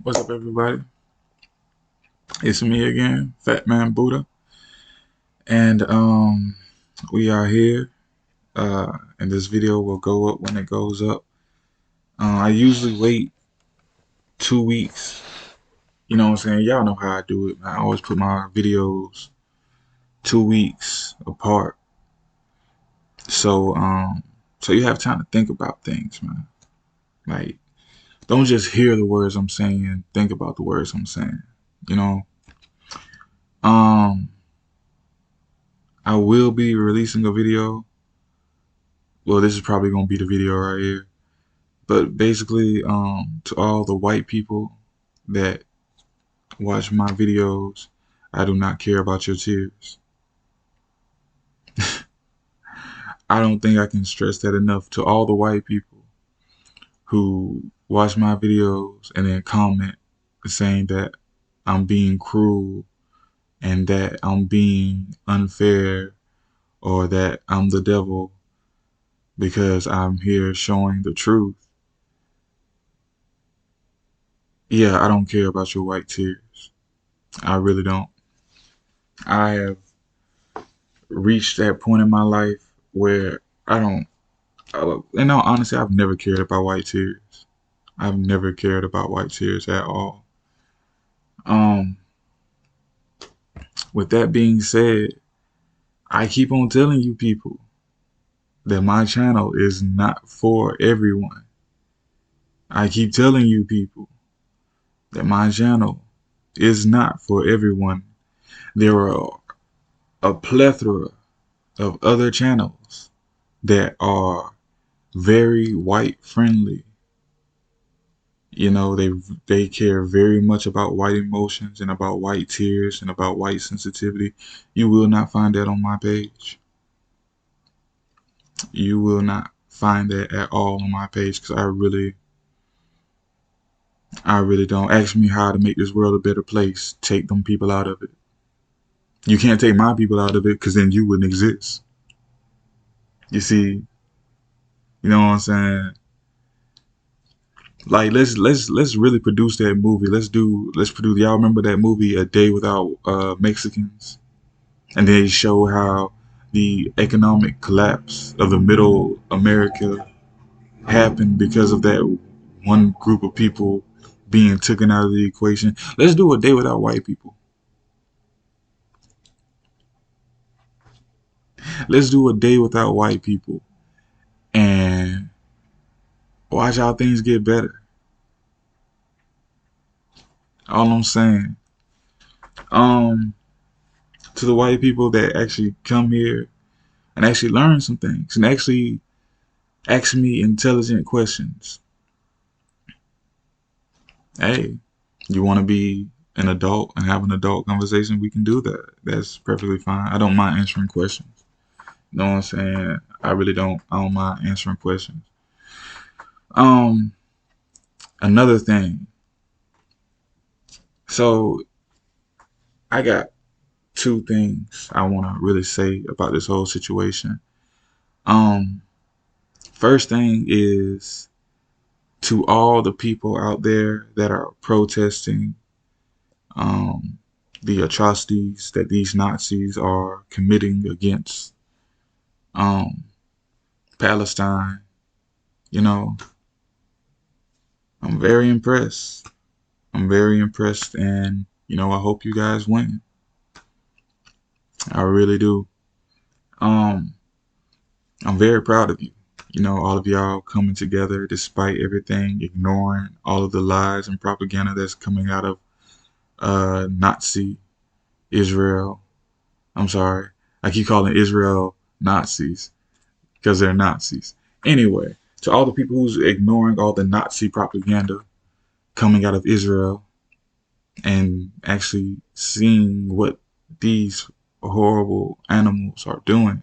What's up, everybody? It's me again, Fat Man Buddha, and we are here. And this video will go up when it goes up. I usually wait 2 weeks. You know what I'm saying? Y'all know how I do it. I always put my videos 2 weeks apart, so so you have time to think about things, man. Like, don't just hear the words I'm saying. Think about the words I'm saying. You know. Um, I will be releasing a video. Well, this is probably gonna be the video right here. But basically, to all the white people that watch my videos, I do not care about your tears. I don't think I can stress that enough. To all the white people who watch my videos and then comment saying that I'm being cruel and that I'm being unfair or that I'm the devil because I'm here showing the truth. Yeah, I don't care about your white tears. I really don't. I have reached that point in my life where I don't, in all honesty, I've never cared about white tears. I've never cared about white tears at all. Um, with that being said, I keep on telling you people that my channel is not for everyone. I keep telling you people that my channel is not for everyone. There are a plethora of other channels that are very white friendly. You know, they care very much about white emotions and about white tears and about white sensitivity. You will not find that on my page. You will not find that at all on my page because I really don't. Ask me how to make this world a better place. Take them people out of it. You can't take my people out of it because then you wouldn't exist. You see, you know what I'm saying? Like let's really produce that movie. Let's produce. Y'all remember that movie, A Day Without Mexicans? And they show how the economic collapse of the middle America happened because of that one group of people being taken out of the equation. Let's do A Day Without White People. Let's do A Day Without White People and watch how things get better. All I'm saying. Um, to the white people that actually come here and actually learn some things and actually ask me intelligent questions. Hey, you want to be an adult and have an adult conversation? We can do that. That's perfectly fine. I don't mind answering questions. You know what I'm saying? I really don't. I don't mind answering questions. Um, another thing. So I got two things I want to really say about this whole situation. Um, first thing is to all the people out there that are protesting um, the atrocities that these Nazis are committing against um, Palestine. You know, I'm very impressed. I'm very impressed, and you know, I hope you guys win. I really do. Um, I'm very proud of you. You know, all of y'all coming together despite everything, ignoring all of the lies and propaganda that's coming out of Nazi Israel. I'm sorry, I keep calling Israel Nazis because they're Nazis. Anyway, to all the people who's ignoring all the Nazi propaganda coming out of Israel and actually seeing what these horrible animals are doing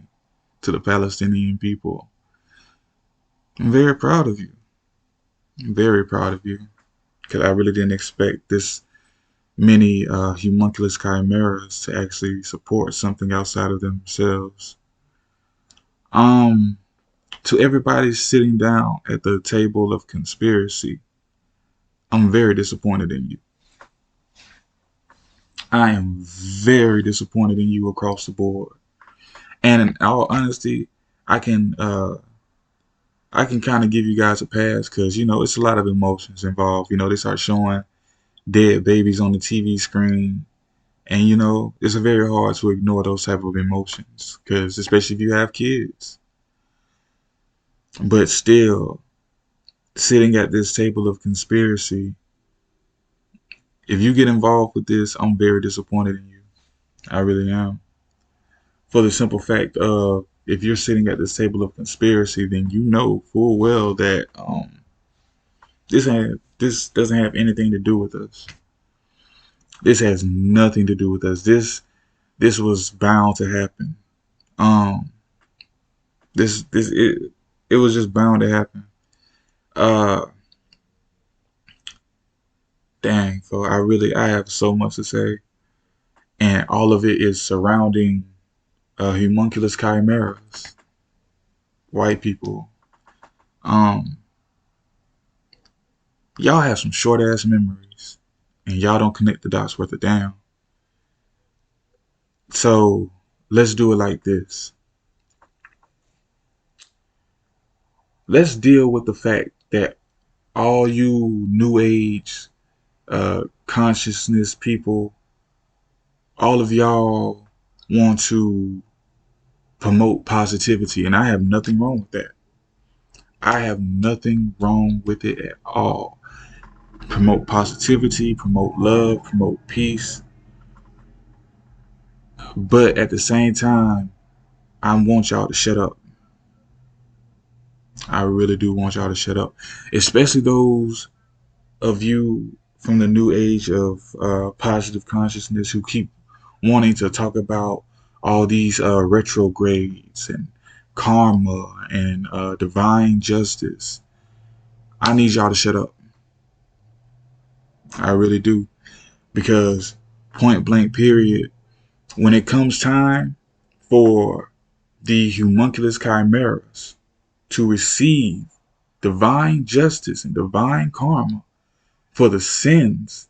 to the Palestinian people, I'm very proud of you. I'm very proud of you because I really didn't expect this many homunculus chimeras to actually support something outside of themselves. Um, to everybody sitting down at the table of conspiracy, I'm very disappointed in you. I am very disappointed in you across the board. And in all honesty, I can uh, I can kind of give you guys a pass because it's a lot of emotions involved. They start showing dead babies on the TV screen, and it's very hard to ignore those type of emotions because especially if you have kids. But still, sitting at this table of conspiracy, if you get involved with this, I'm very disappointed in you. I really am. For the simple fact of if you're sitting at this table of conspiracy, then you know full well that this doesn't have anything to do with us. This has nothing to do with us. This was bound to happen. Um, it was just bound to happen. Uh, Dang, so I have so much to say, and all of it is surrounding homunculus chimeras, white people. Um, y'all have some short ass memories, and y'all don't connect the dots worth a damn. So let's do it like this. Let's deal with the fact that all you new age consciousness people, all of y'all want to promote positivity, and I have nothing wrong with that. I have nothing wrong with it at all. Promote positivity, promote love, promote peace. But at the same time, I want y'all to shut up. I really do want y'all to shut up. Especially those of you from the new age of positive consciousness who keep wanting to talk about all these retrogrades and karma and divine justice. I need y'all to shut up. I really do. Because point blank period, when it comes time for the homunculus chimeras to receive divine justice and divine karma for the sins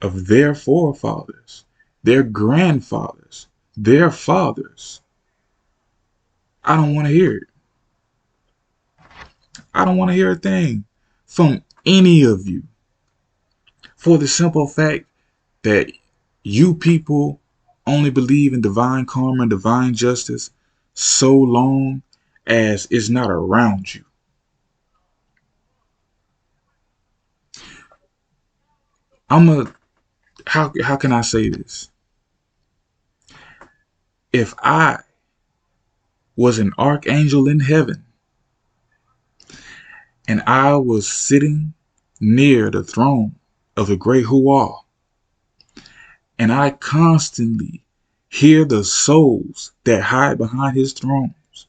of their forefathers, their grandfathers, their fathers, I don't want to hear it. I don't want to hear a thing from any of you for the simple fact that you people only believe in divine karma and divine justice so long as it's not around you. I'm a how can I say this? If I was an archangel in heaven and I was sitting near the throne of the great Huah, and I constantly hear the souls that hide behind his thrones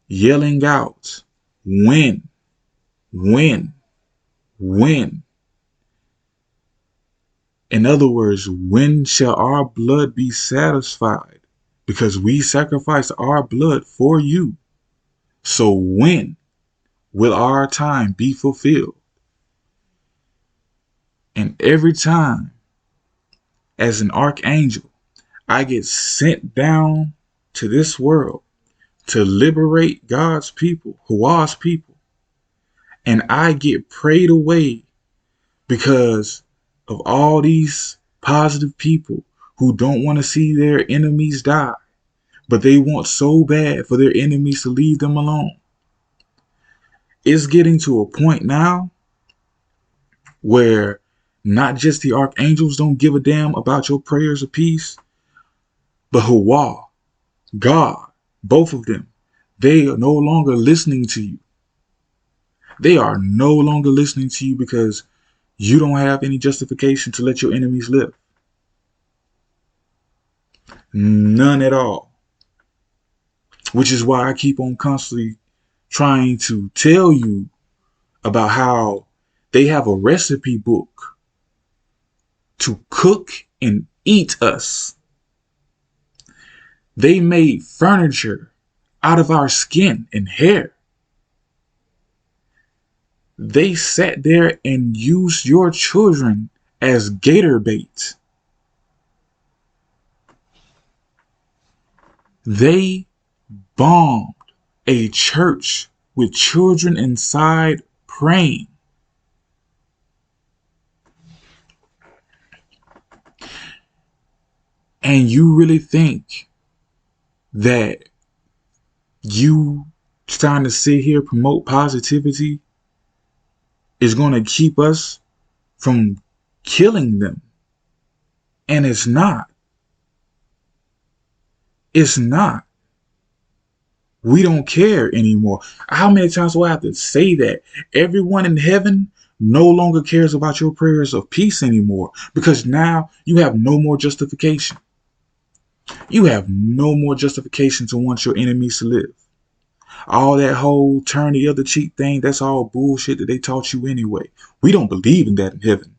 yelling out, "When, when, when?" In other words, when shall our blood be satisfied? Because we sacrificed our blood for you. So when will our time be fulfilled? And every time, as an archangel, I get sent down to this world to liberate God's people, Huah's people, and I get prayed away because of all these positive people who don't want to see their enemies die, but they want so bad for their enemies to leave them alone. It's getting to a point now where not just the archangels don't give a damn about your prayers of peace, but Huah, God, both of them, they are no longer listening to you. They are no longer listening to you because you don't have any justification to let your enemies live. None at all. Which is why I keep on constantly trying to tell you about how they have a recipe book to cook and eat us. They made furniture out of our skin and hair. They sat there and used your children as gator bait. They bombed a church with children inside praying. And you really think that you trying to sit here promote positivity is going to keep us from killing them? And it's not. It's not. We don't care anymore. How many times do I have to say that? Everyone in heaven no longer cares about your prayers of peace anymore, because now you have no more justification. You have no more justification to want your enemies to live. All that whole turn the other cheek thing, that's all bullshit that they taught you anyway. We don't believe in that in heaven.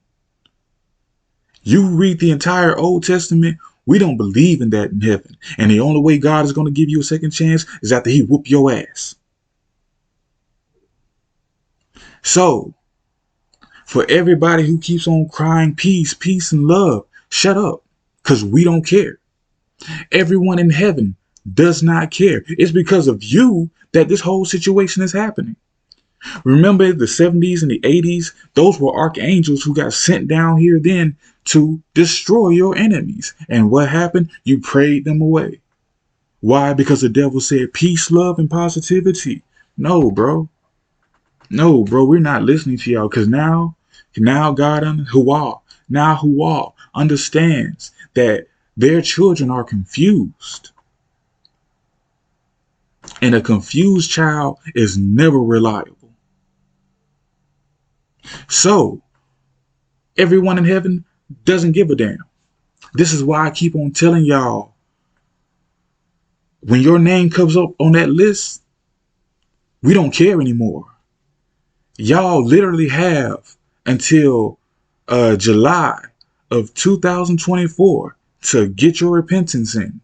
You read the entire Old Testament, we don't believe in that in heaven. And the only way God is going to give you a second chance is after he whoop your ass. So, for everybody who keeps on crying peace, peace and love, shut up, because we don't care. Everyone in heaven does not care. It's because of you that this whole situation is happening. Remember the 70s and the 80s? Those were archangels who got sent down here then to destroy your enemies. And what happened? You prayed them away. Why? Because the devil said peace, love, and positivity. No, bro. No, bro. We're not listening to y'all, because now God Huah understands that their children are confused. And a confused child is never reliable. So, everyone in heaven doesn't give a damn. This is why I keep on telling y'all, when your name comes up on that list, we don't care anymore. Y'all literally have until July of 2024 to get your repentance in.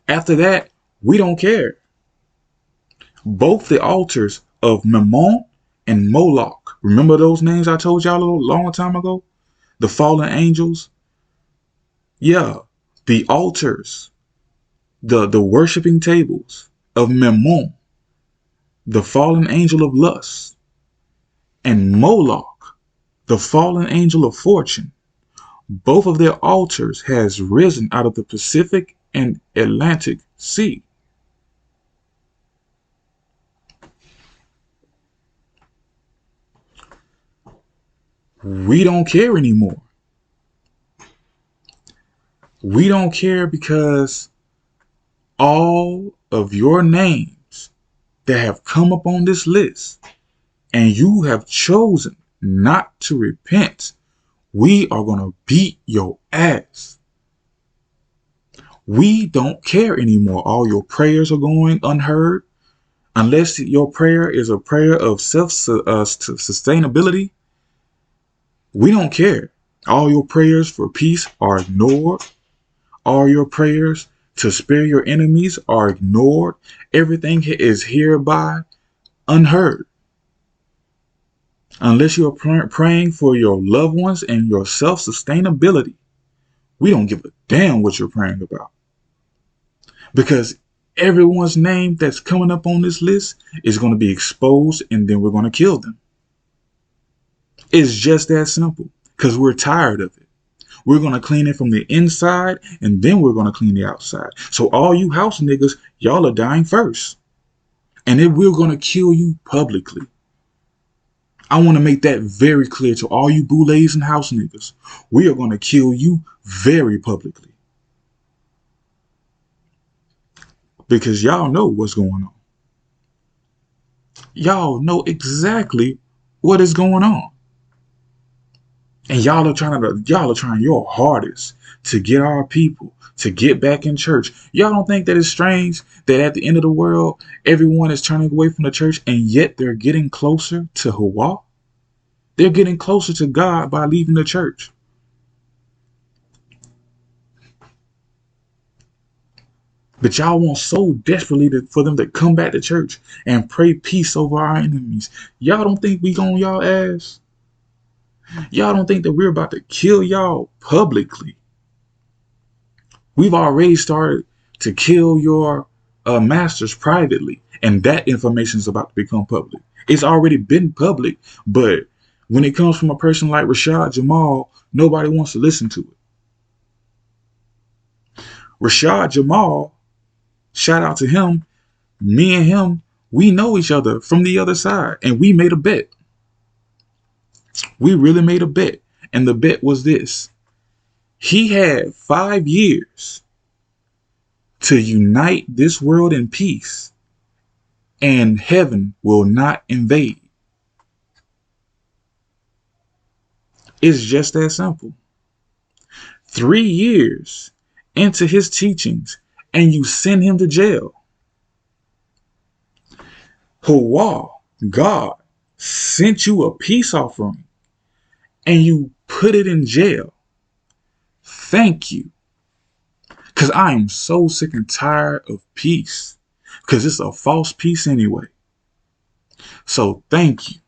After that, we don't care. Both the altars of Mammon and Moloch, remember those names I told y'all a long time ago? The fallen angels? Yeah, the altars, the worshiping tables of Mammon, the fallen angel of lust, and Moloch, the fallen angel of fortune. Both of their altars has risen out of the Pacific and Atlantic Sea. We don't care anymore. We don't care because all of your names that have come up on this list and you have chosen not to repent, we are going to beat your ass. We don't care anymore. All your prayers are going unheard. Unless your prayer is a prayer of sustainability, we don't care. All your prayers for peace are ignored. All your prayers to spare your enemies are ignored. Everything is hereby unheard. Unless you are praying for your loved ones and your self-sustainability, we don't give a damn what you're praying about. Because everyone's name that's coming up on this list is going to be exposed, and then we're going to kill them. It's just that simple, because we're tired of it. We're going to clean it from the inside, and then we're going to clean the outside. So all you house niggas, y'all are dying first. And then we're going to kill you publicly. I want to make that very clear to all you boulets and house niggas. We are going to kill you very publicly. Because y'all know what's going on. Y'all know exactly what is going on. And y'all are trying your hardest to get our people to get back in church. Y'all don't think that it's strange that at the end of the world, everyone is turning away from the church, and yet they're getting closer to Huah? They're getting closer to God by leaving the church. But y'all want so desperately for them to come back to church and pray peace over our enemies. Y'all don't think we on y'all ass? Y'all don't think that we're about to kill y'all publicly? We've already started to kill your masters privately, and that information is about to become public. It's already been public, but when it comes from a person like Rashad Jamal, nobody wants to listen to it. Rashad Jamal, shout out to him. Me and him, we know each other from the other side, and we made a bet. We really made a bet, and the bet was this: he had 5 years to unite this world in peace, and heaven will not invade. It's just that simple. 3 years into his teachings, and you send him to jail. Hawa, God, sent you a peace offering, and you put it in jail. Thank you. Because I am so sick and tired of peace. Because it's a false peace anyway. So thank you.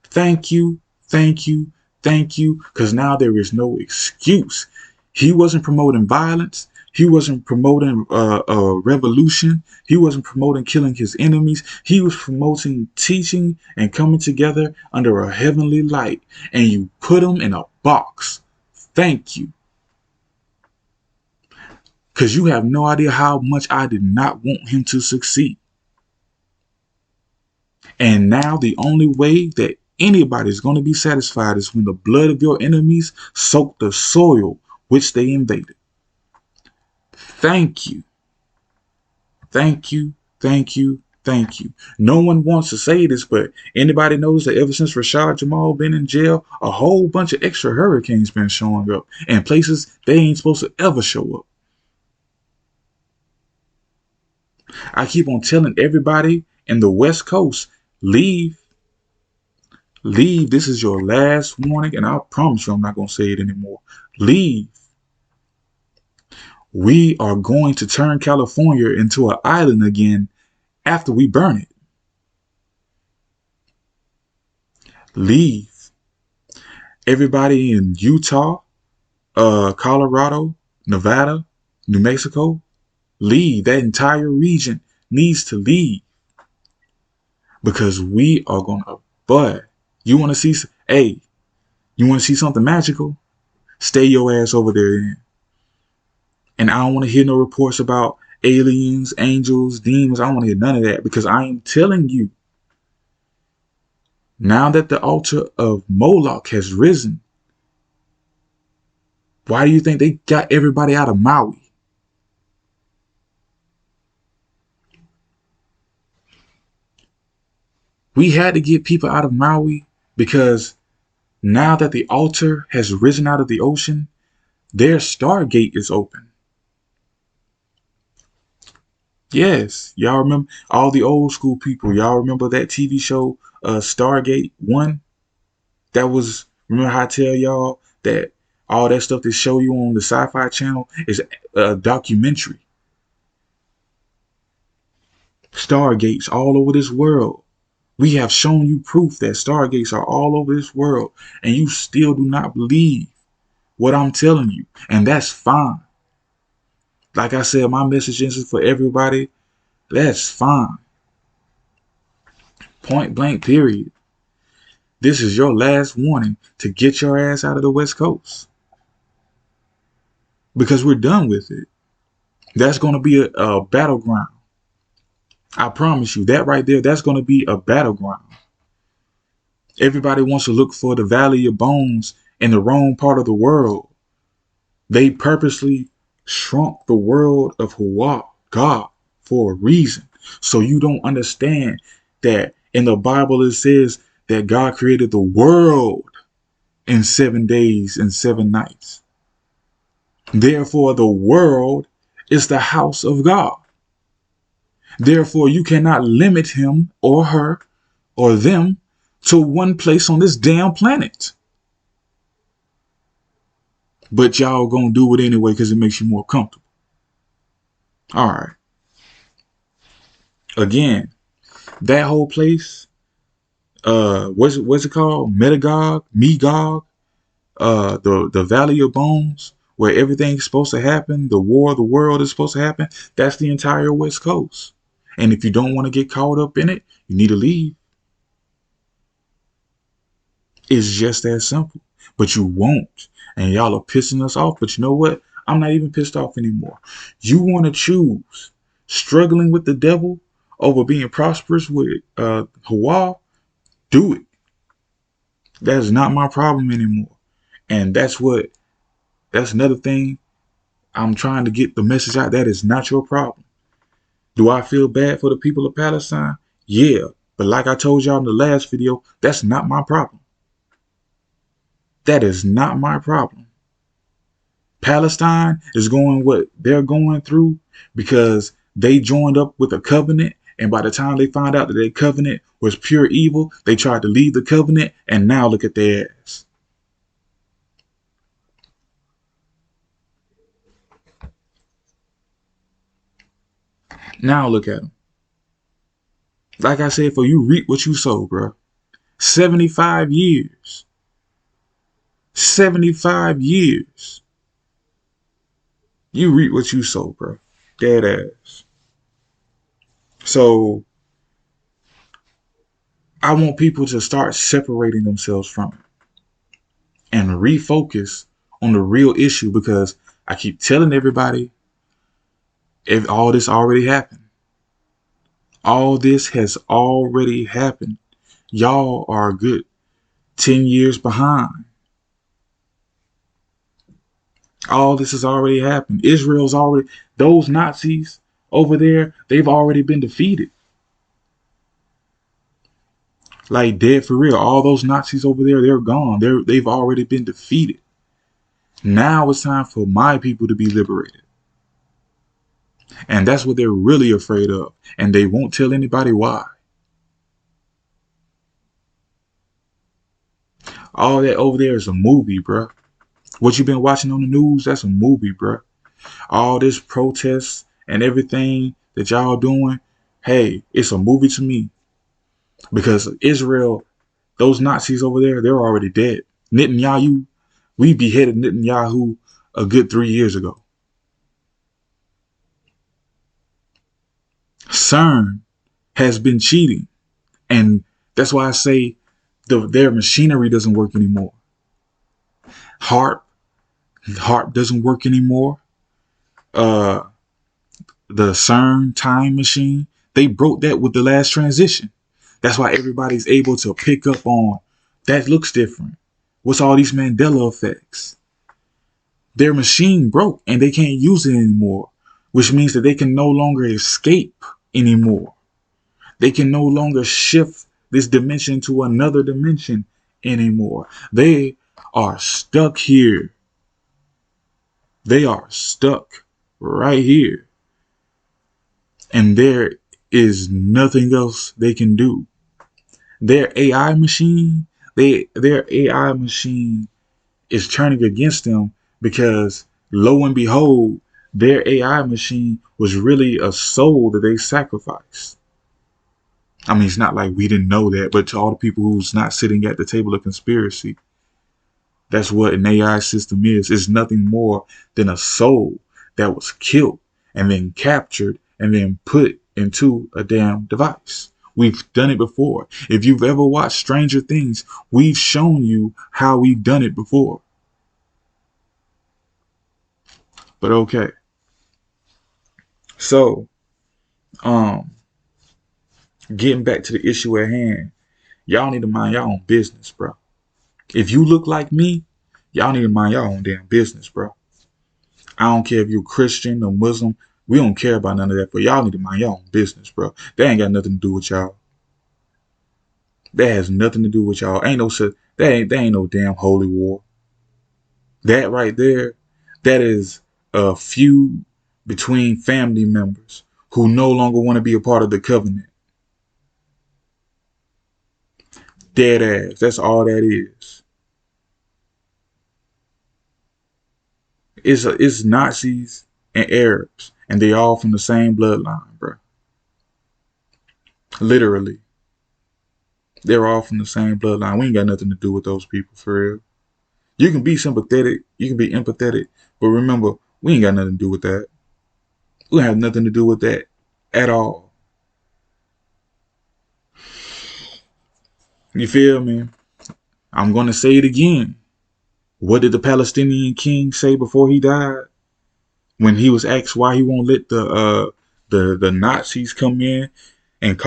Thank you. Thank you. Thank you. Because now there is no excuse. He wasn't promoting violence. He wasn't promoting revolution. He wasn't promoting killing his enemies. He was promoting teaching and coming together under a heavenly light. And you put him in a box. Thank you. Because you have no idea how much I did not want him to succeed. And now the only way that anybody's going to be satisfied is when the blood of your enemies soak the soil which they invaded. Thank you. Thank you. Thank you. Thank you. No one wants to say this, but anybody knows that ever since Rashad Jamal been in jail, a whole bunch of extra hurricanes been showing up in places they ain't supposed to ever show up. I keep on telling everybody in the West Coast, leave. Leave. This is your last warning, and I promise you I'm not going to say it anymore. Leave. We are going to turn California into an island again after we burn it. Leave. Everybody in Utah, Colorado, Nevada, New Mexico, leave. That entire region needs to leave. Because we are going to, but you want to see, hey, you want to see something magical? Stay your ass over there then. And I don't want to hear no reports about aliens, angels, demons. I don't want to hear none of that, because I am telling you, now that the altar of Moloch has risen, why do you think they got everybody out of Maui? We had to get people out of Maui because now that the altar has risen out of the ocean, their Stargate is open. Yes, y'all remember all the old school people. Y'all remember that TV show, Stargate 1? That was, remember how I tell y'all that all that stuff they show you on the Sci-Fi Channel is a documentary. Stargates all over this world. We have shown you proof that Stargates are all over this world, and you still do not believe what I'm telling you. And that's fine. Like I said, my message is for everybody. That's fine. Point blank, period. This is your last warning to get your ass out of the West Coast. Because we're done with it. That's going to be a battleground. I promise you, that right there, that's going to be a battleground. Everybody wants to look for the Valley of Bones in the wrong part of the world. They purposely shrunk the world of Hawa, God, for a reason. So you don't understand that in the Bible it says that God created the world in 7 days and 7 nights. Therefore, the world is the house of God. Therefore, you cannot limit him or her or them to one place on this damn planet. But y'all gonna do it anyway because it makes you more comfortable. All right. Again, that whole place, what's it called? Megog, the Valley of Bones, where everything's supposed to happen, the war of the world is supposed to happen. That's the entire West Coast. And if you don't want to get caught up in it, you need to leave. It's just that simple. But you won't. And y'all are pissing us off. But you know what? I'm not even pissed off anymore. You want to choose struggling with the devil over being prosperous with Hawa? Do it. That's not my problem anymore. And that's another thing I'm trying to get the message out. That is not your problem. Do I feel bad for the people of Palestine? Yeah. But like I told y'all in the last video, that's not my problem. That is not my problem. Palestine is going what they're going through because they joined up with a covenant. And by the time they found out that their covenant was pure evil, they tried to leave the covenant. And now look at their ass. Now look at them. Like I said, for you reap what you sow, bro. 75 years. 75 years. You reap what you sow, bro. Dead ass. So I want people to start separating themselves from it and refocus on the real issue because I keep telling everybody if all this already happened. All this has already happened. Y'all are a good 10 years behind. All this has already happened. Israel's already, those Nazis over there, they've already been defeated. Like dead for real. All those Nazis over there, they're gone. They've already been defeated. Now it's time for my people to be liberated. And that's what they're really afraid of. And they won't tell anybody why. All that over there is a movie, bruh. What you've been watching on the news, that's a movie, bruh. All this protests and everything that y'all doing, hey, it's a movie to me. Because Israel, those Nazis over there, they're already dead. Netanyahu, we beheaded Netanyahu a good 3 years ago. CERN has been cheating. And that's why I say their machinery doesn't work anymore. HARP doesn't work anymore. Uh, the CERN time machine, they broke that with the last transition. That's why everybody's able to pick up on that looks different. What's all these Mandela effects? Their machine broke and they can't use it anymore, which means that they can no longer escape anymore. They can no longer shift this dimension to another dimension anymore. They are stuck here. They are stuck right here. And there is nothing else they can do. Their AI machine, their AI machine is turning against them because lo and behold, their AI machine was really a soul that they sacrificed. I mean, it's not like we didn't know that, but to all the people who's not sitting at the table of conspiracy, that's what an AI system is. It's nothing more than a soul that was killed and then captured and then put into a damn device. We've done it before. If you've ever watched Stranger Things, we've shown you how we've done it before. But okay. So, um, getting back to the issue at hand, y'all need to mind your own business, bro. If you look like me, y'all need to mind your own damn business, bro. I don't care if you're Christian or Muslim. We don't care about none of that, but y'all need to mind your own business, bro. That ain't got nothing to do with y'all. That has nothing to do with y'all. Ain't no such. That ain't no damn holy war. That right there, that is a feud between family members who no longer want to be a part of the covenant. Dead ass. That's all that is. It's Nazis and Arabs, and they all from the same bloodline, bro. Literally, they're all from the same bloodline. We ain't got nothing to do with those people for real. You can be sympathetic, you can be empathetic, but remember, we ain't got nothing to do with that. We have nothing to do with that at all. You feel me? I'm gonna say it again. What did the Palestinian king say before he died? When he was asked why he won't let the Nazis come in and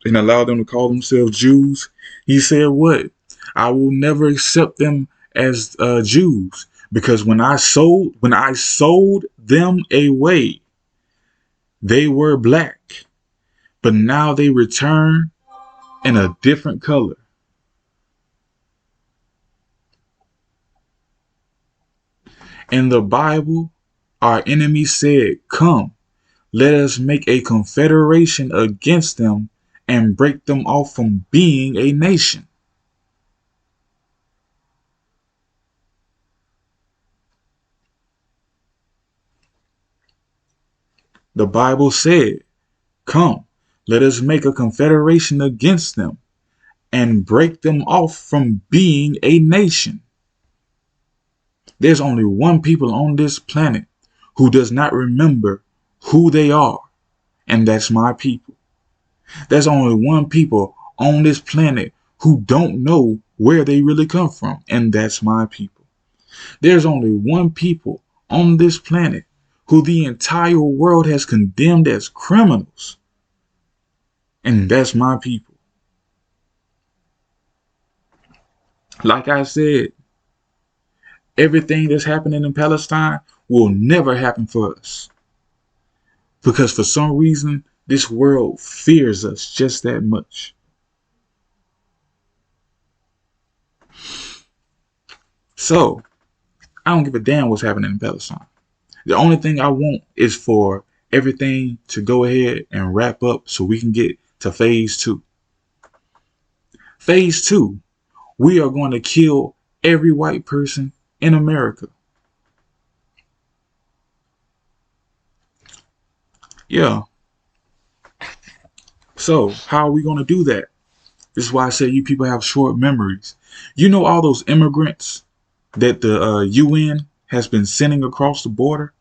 allow them to call themselves Jews, he said what? I will never accept them as Jews because when I sold them away, they were black, but now they return in a different color. In the Bible, our enemy said, "Come, let us make a confederation against them and break them off from being a nation." The Bible said, "Come, let us make a confederation against them and break them off from being a nation." There's only one people on this planet who does not remember who they are, and that's my people. There's only one people on this planet who don't know where they really come from, and that's my people. There's only one people on this planet who the entire world has condemned as criminals, and that's my people. Like I said, everything that's happening in Palestine will never happen for us because for some reason this world fears us just that much. So I don't give a damn what's happening in Palestine. The only thing I want is for everything to go ahead and wrap up so we can get to phase two. Phase two, we are going to kill every white person in America. Yeah. So how are we going to do that? This is why I say you people have short memories. You know all those immigrants that the UN has been sending across the border?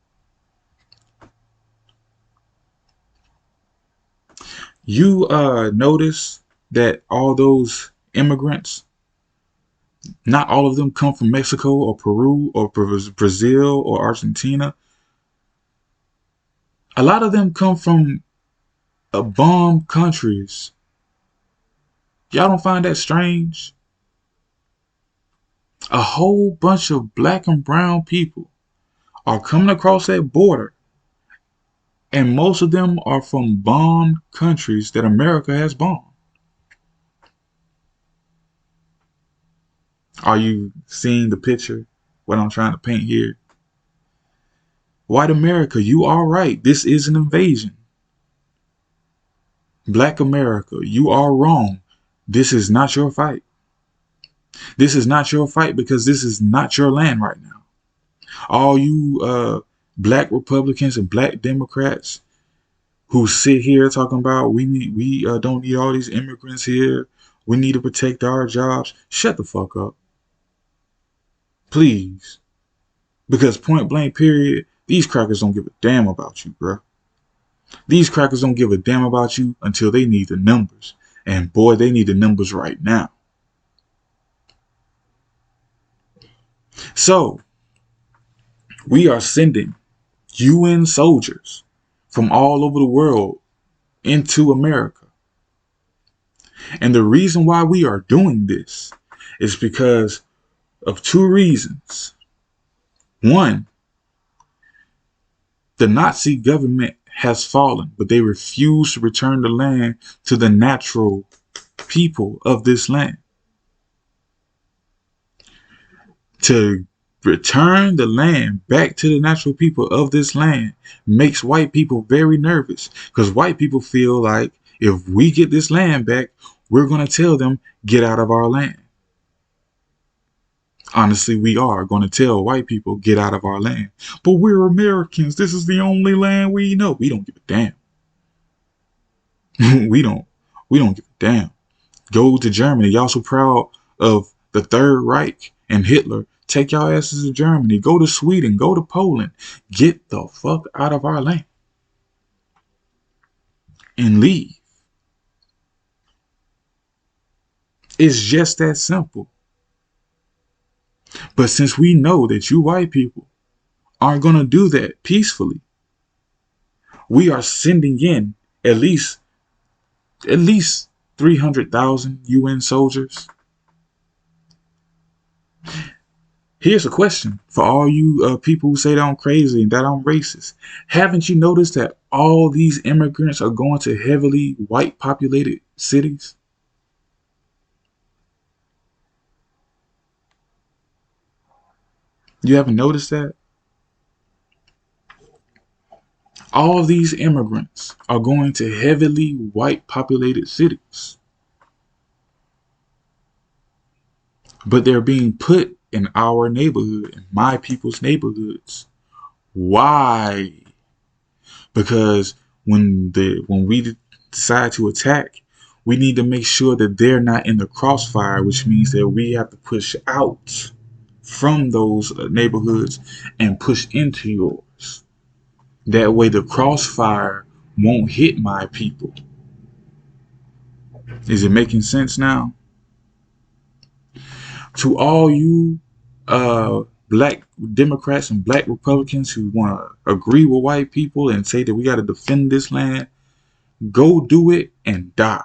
You notice that all those immigrants, not all of them come from Mexico or Peru or Brazil or Argentina. A lot of them come from bomb countries. Y'all don't find that strange? A whole bunch of black and brown people are coming across that border, and most of them are from bombed countries that America has bombed. Are you seeing the picture, what I'm trying to paint here? White America, you are right. This is an invasion. Black America, you are wrong. This is not your fight. This is not your fight because this is not your land right now. All you black Republicans and black Democrats who sit here talking about we don't need all these immigrants here. We need to protect our jobs. Shut the fuck up, please. Because point blank period, these crackers don't give a damn about you, bruh. These crackers don't give a damn about you until they need the numbers. And boy, they need the numbers right now. So, we are sending UN soldiers from all over the world into America. And the reason why we are doing this is because of two reasons. One, the Nazi government has fallen, but they refuse to return the land to the natural people of this land. To return the land back to the natural people of this land makes white people very nervous because white people feel like if we get this land back, we're going to tell them, get out of our land. Honestly, we are going to tell white people, get out of our land. But we're Americans. This is the only land we know. We don't give a damn. we don't. We don't give a damn. Go to Germany. Y'all so proud of the Third Reich and Hitler. Take y'all asses to Germany. Go to Sweden. Go to Poland. Get the fuck out of our land and leave. It's just that simple. But since we know that you white people aren't going to do that peacefully, we are sending in at least at least 300,000 UN soldiers. Here's a question for all you people who say that I'm crazy and that I'm racist. Haven't you noticed that all these immigrants are going to heavily white populated cities? You haven't noticed that? All these immigrants are going to heavily white populated cities. But they're being put in our neighborhood, in my people's neighborhoods. Why? Because when we decide to attack, we need to make sure that they're not in the crossfire, which means that we have to push out from those neighborhoods and push into yours. That way the crossfire won't hit my people. Is it making sense now? To all you black Democrats and black Republicans who want to agree with white people and say that we got to defend this land, go do it and die.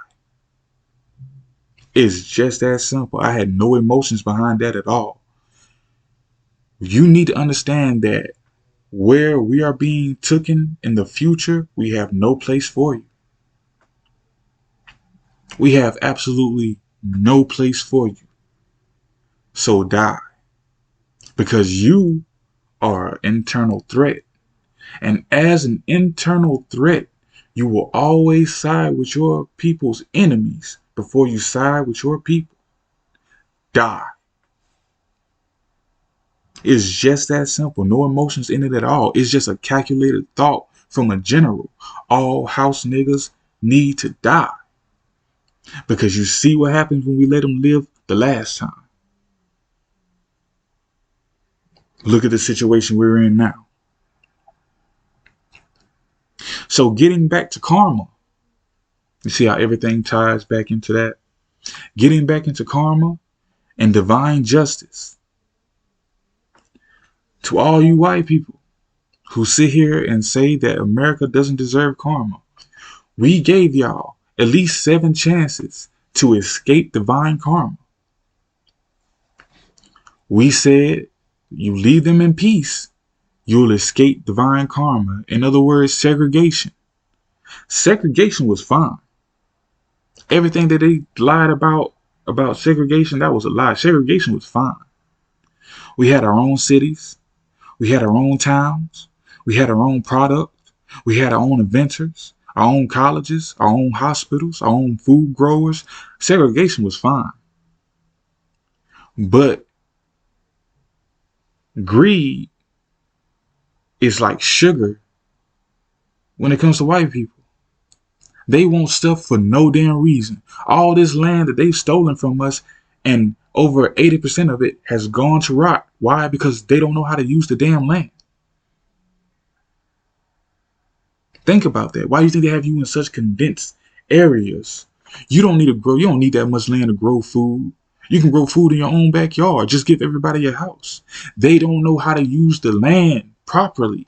It's just that simple. I had no emotions behind that at all. You need to understand that where we are being taken in the future, we have no place for you. We have absolutely no place for you. So die. Because you are an internal threat. And as an internal threat, you will always side with your people's enemies before you side with your people. Die. It's just that simple. No emotions in it at all. It's just a calculated thought from a general. All house niggas need to die. Because you see what happens when we let them live the last time. Look at the situation we're in now. So getting back to karma. You see how everything ties back into that? Getting back into karma and divine justice. To all you white people who sit here and say that America doesn't deserve karma, we gave y'all at least 7 chances to escape divine karma. We said, you leave them in peace, you'll escape divine karma. In other words, segregation. Segregation was fine. Everything that they lied about segregation, that was a lie. Segregation was fine. We had our own cities. We had our own towns. We had our own product. We had our own inventors, our own colleges, our own hospitals, our own food growers. Segregation was fine. But greed is like sugar when it comes to white people. They want stuff for no damn reason. All this land that they've stolen from us, and over 80% of it has gone to rot. Why? Because they don't know how to use the damn land. Think about that. Why do you think they have you in such condensed areas? You don't need that much land to grow food. You can grow food in your own backyard. Just give everybody a house. They don't know how to use the land properly.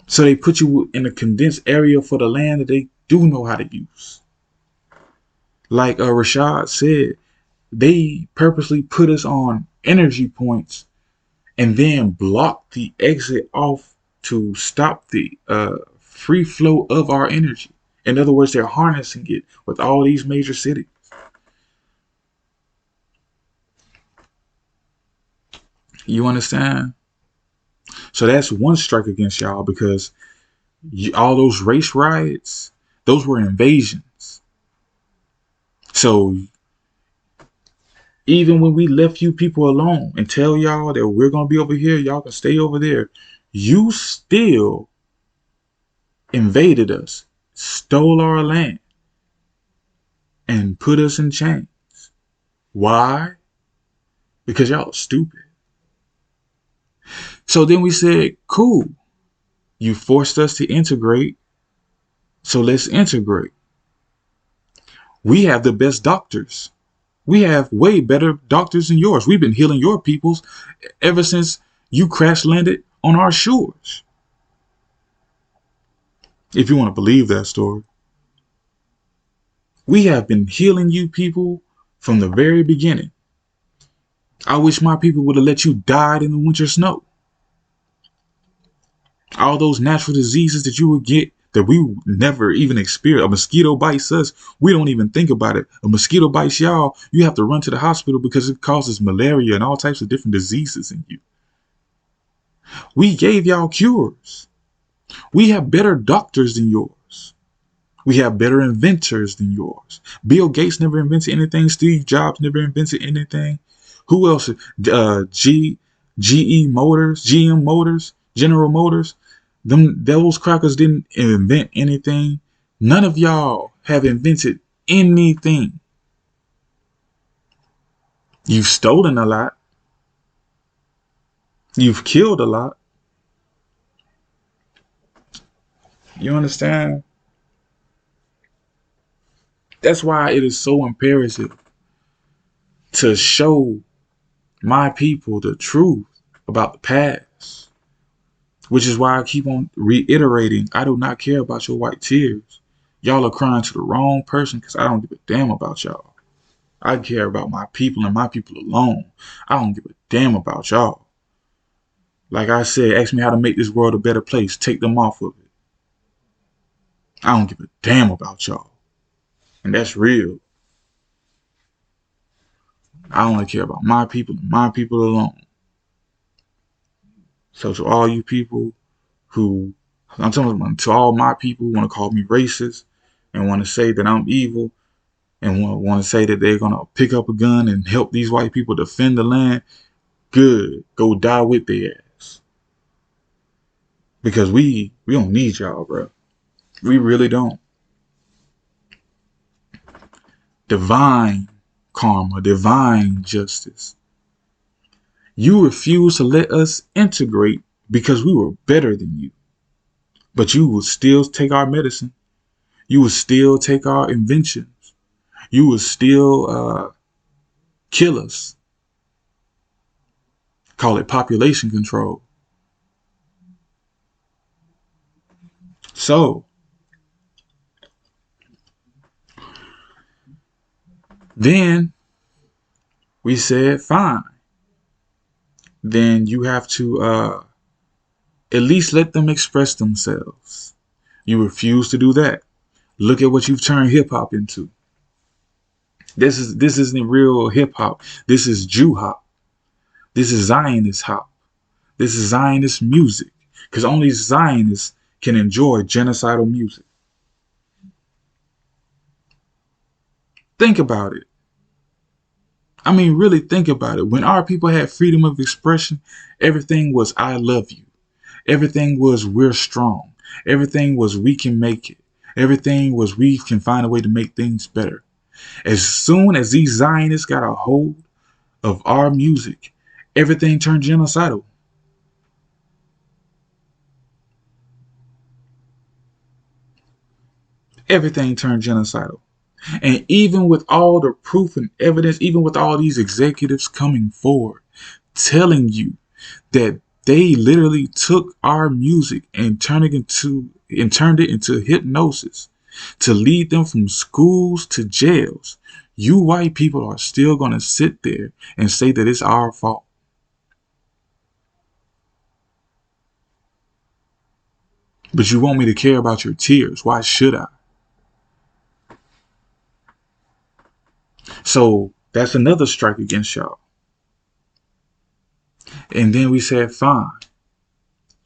So they put you in a condensed area for the land that they do know how to use. Like Rashad said, they purposely put us on energy points and then block the exit off to stop the free flow of our energy. In other words, they're harnessing it with all these major cities. You understand? So that's one strike against y'all, because all those race riots, those were invasions. So Even when we left you people alone and tell y'all that we're going to be over here, y'all can stay over there, you still invaded us, stole our land, and put us in chains. Why? Because y'all are stupid. So then we said, cool, you forced us to integrate, so let's integrate. We have the best doctors. We have way better doctors than yours. We've been healing your peoples ever since you crash landed on our shores. If you want to believe that story. We have been healing you people from the very beginning. I wish my people would have let you die in the winter snow. All those natural diseases that you would get that we never even experience. A mosquito bites us, we don't even think about it. A mosquito bites y'all, you have to run to the hospital because it causes malaria and all types of different diseases in you. We gave y'all cures. We have better doctors than yours. We have better inventors than yours. Bill Gates never invented anything. Steve Jobs never invented anything. Who else? GE Motors, GM Motors, General Motors. Those crackers didn't invent anything. None of y'all have invented anything. You've stolen a lot. You've killed a lot. You understand? That's why it is so imperative to show my people the truth about the past. Which is why I keep on reiterating, I do not care about your white tears. Y'all are crying to the wrong person because I don't give a damn about y'all. I care about my people and my people alone. I don't give a damn about y'all. Like I said, ask me how to make this world a better place. Take them off of it. I don't give a damn about y'all. And that's real. I only care about my people and my people alone. So to all you people who, I'm talking to all my people who want to call me racist and want to say that I'm evil and want to say that they're going to pick up a gun and help these white people defend the land, good. Go die with their ass. Because we don't need y'all, bro. We really don't. Divine karma, divine justice. You refuse to let us integrate because we were better than you. But you will still take our medicine. You will still take our inventions. You will still kill us. Call it population control. So, then we said, fine. Then you have to at least let them express themselves. You refuse to do that. Look at what you've turned hip hop into. This isn't real hip hop. This is Jew hop. This is Zionist hop. This is Zionist music. Because only Zionists can enjoy genocidal music. Think about it. I mean, really think about it. When our people had freedom of expression, everything was I love you. Everything was we're strong. Everything was we can make it. Everything was we can find a way to make things better. As soon as these Zionists got a hold of our music, everything turned genocidal. Everything turned genocidal. And even with all the proof and evidence, even with all these executives coming forward, telling you that they literally took our music and turned it into hypnosis to lead them from schools to jails, you white people are still going to sit there and say that it's our fault. But you want me to care about your tears. Why should I? So that's another strike against y'all. And then we said, fine.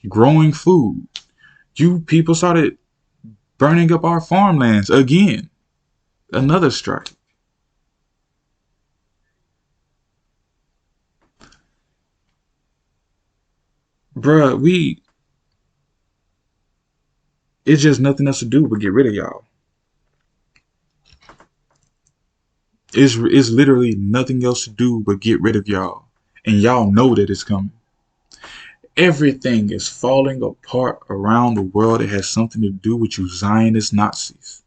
Growing food. You people started burning up our farmlands again. Another strike. Bruh, it's just nothing else to do but get rid of y'all. It's literally nothing else to do but get rid of y'all. And y'all know that it's coming. Everything is falling apart around the world that has something to do with you Zionist Nazis.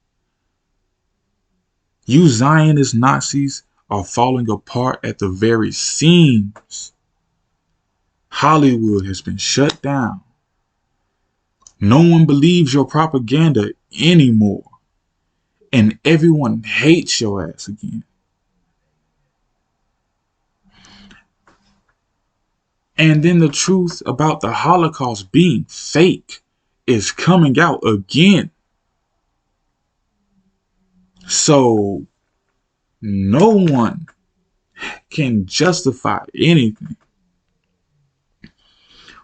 You Zionist Nazis are falling apart at the very seams. Hollywood has been shut down. No one believes your propaganda anymore. And everyone hates your ass again. And then the truth about the Holocaust being fake is coming out again. So no one can justify anything.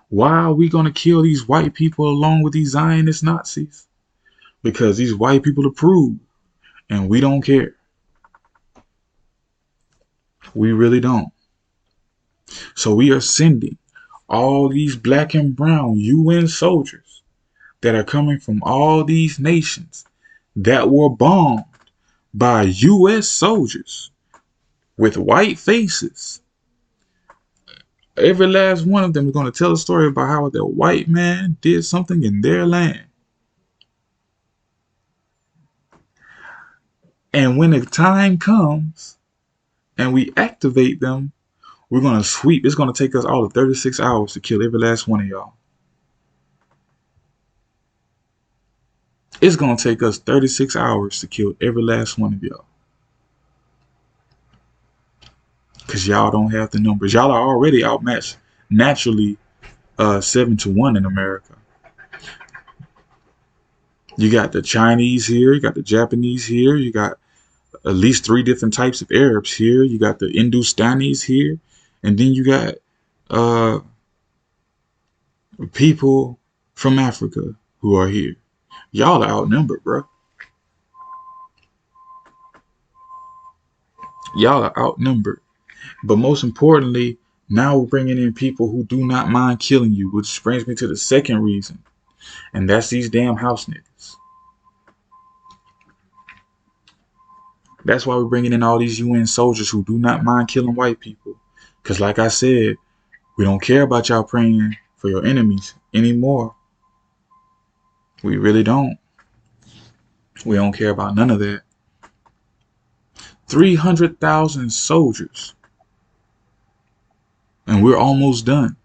Why are we going to kill these white people along with these Zionist Nazis? Because these white people approve and we don't care. We really don't. So we are sending all these black and brown UN soldiers that are coming from all these nations that were bombed by US soldiers with white faces. Every last one of them is going to tell a story about how the white man did something in their land. And when the time comes and we activate them, we're going to sweep. It's going to take us all of 36 hours to kill every last one of y'all. It's going to take us 36 hours to kill every last one of y'all. Because y'all don't have the numbers. Y'all are already outmatched naturally 7-1 in America. You got the Chinese here. You got the Japanese here. You got at least 3 different types of Arabs here. You got the Hindustanis here. And then you got people from Africa who are here. Y'all are outnumbered, bro. Y'all are outnumbered. But most importantly, now we're bringing in people who do not mind killing you, which brings me to the second reason. And that's these damn house niggas. That's why we're bringing in all these UN soldiers who do not mind killing white people. Because like I said, we don't care about y'all praying for your enemies anymore. We really don't. We don't care about none of that. 300,000 soldiers. And we're almost done.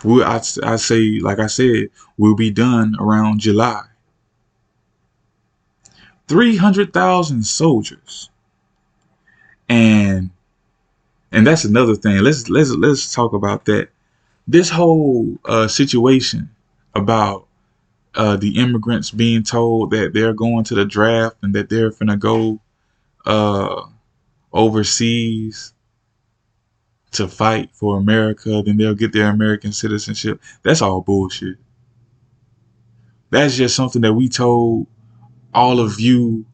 I say, like I said, we'll be done around July. 300,000 soldiers. And that's another thing. Let's talk about that. This whole situation about the immigrants being told that they're going to the draft and that they're finna go overseas to fight for America, then they'll get their American citizenship. That's all bullshit. That's just something that we told all of you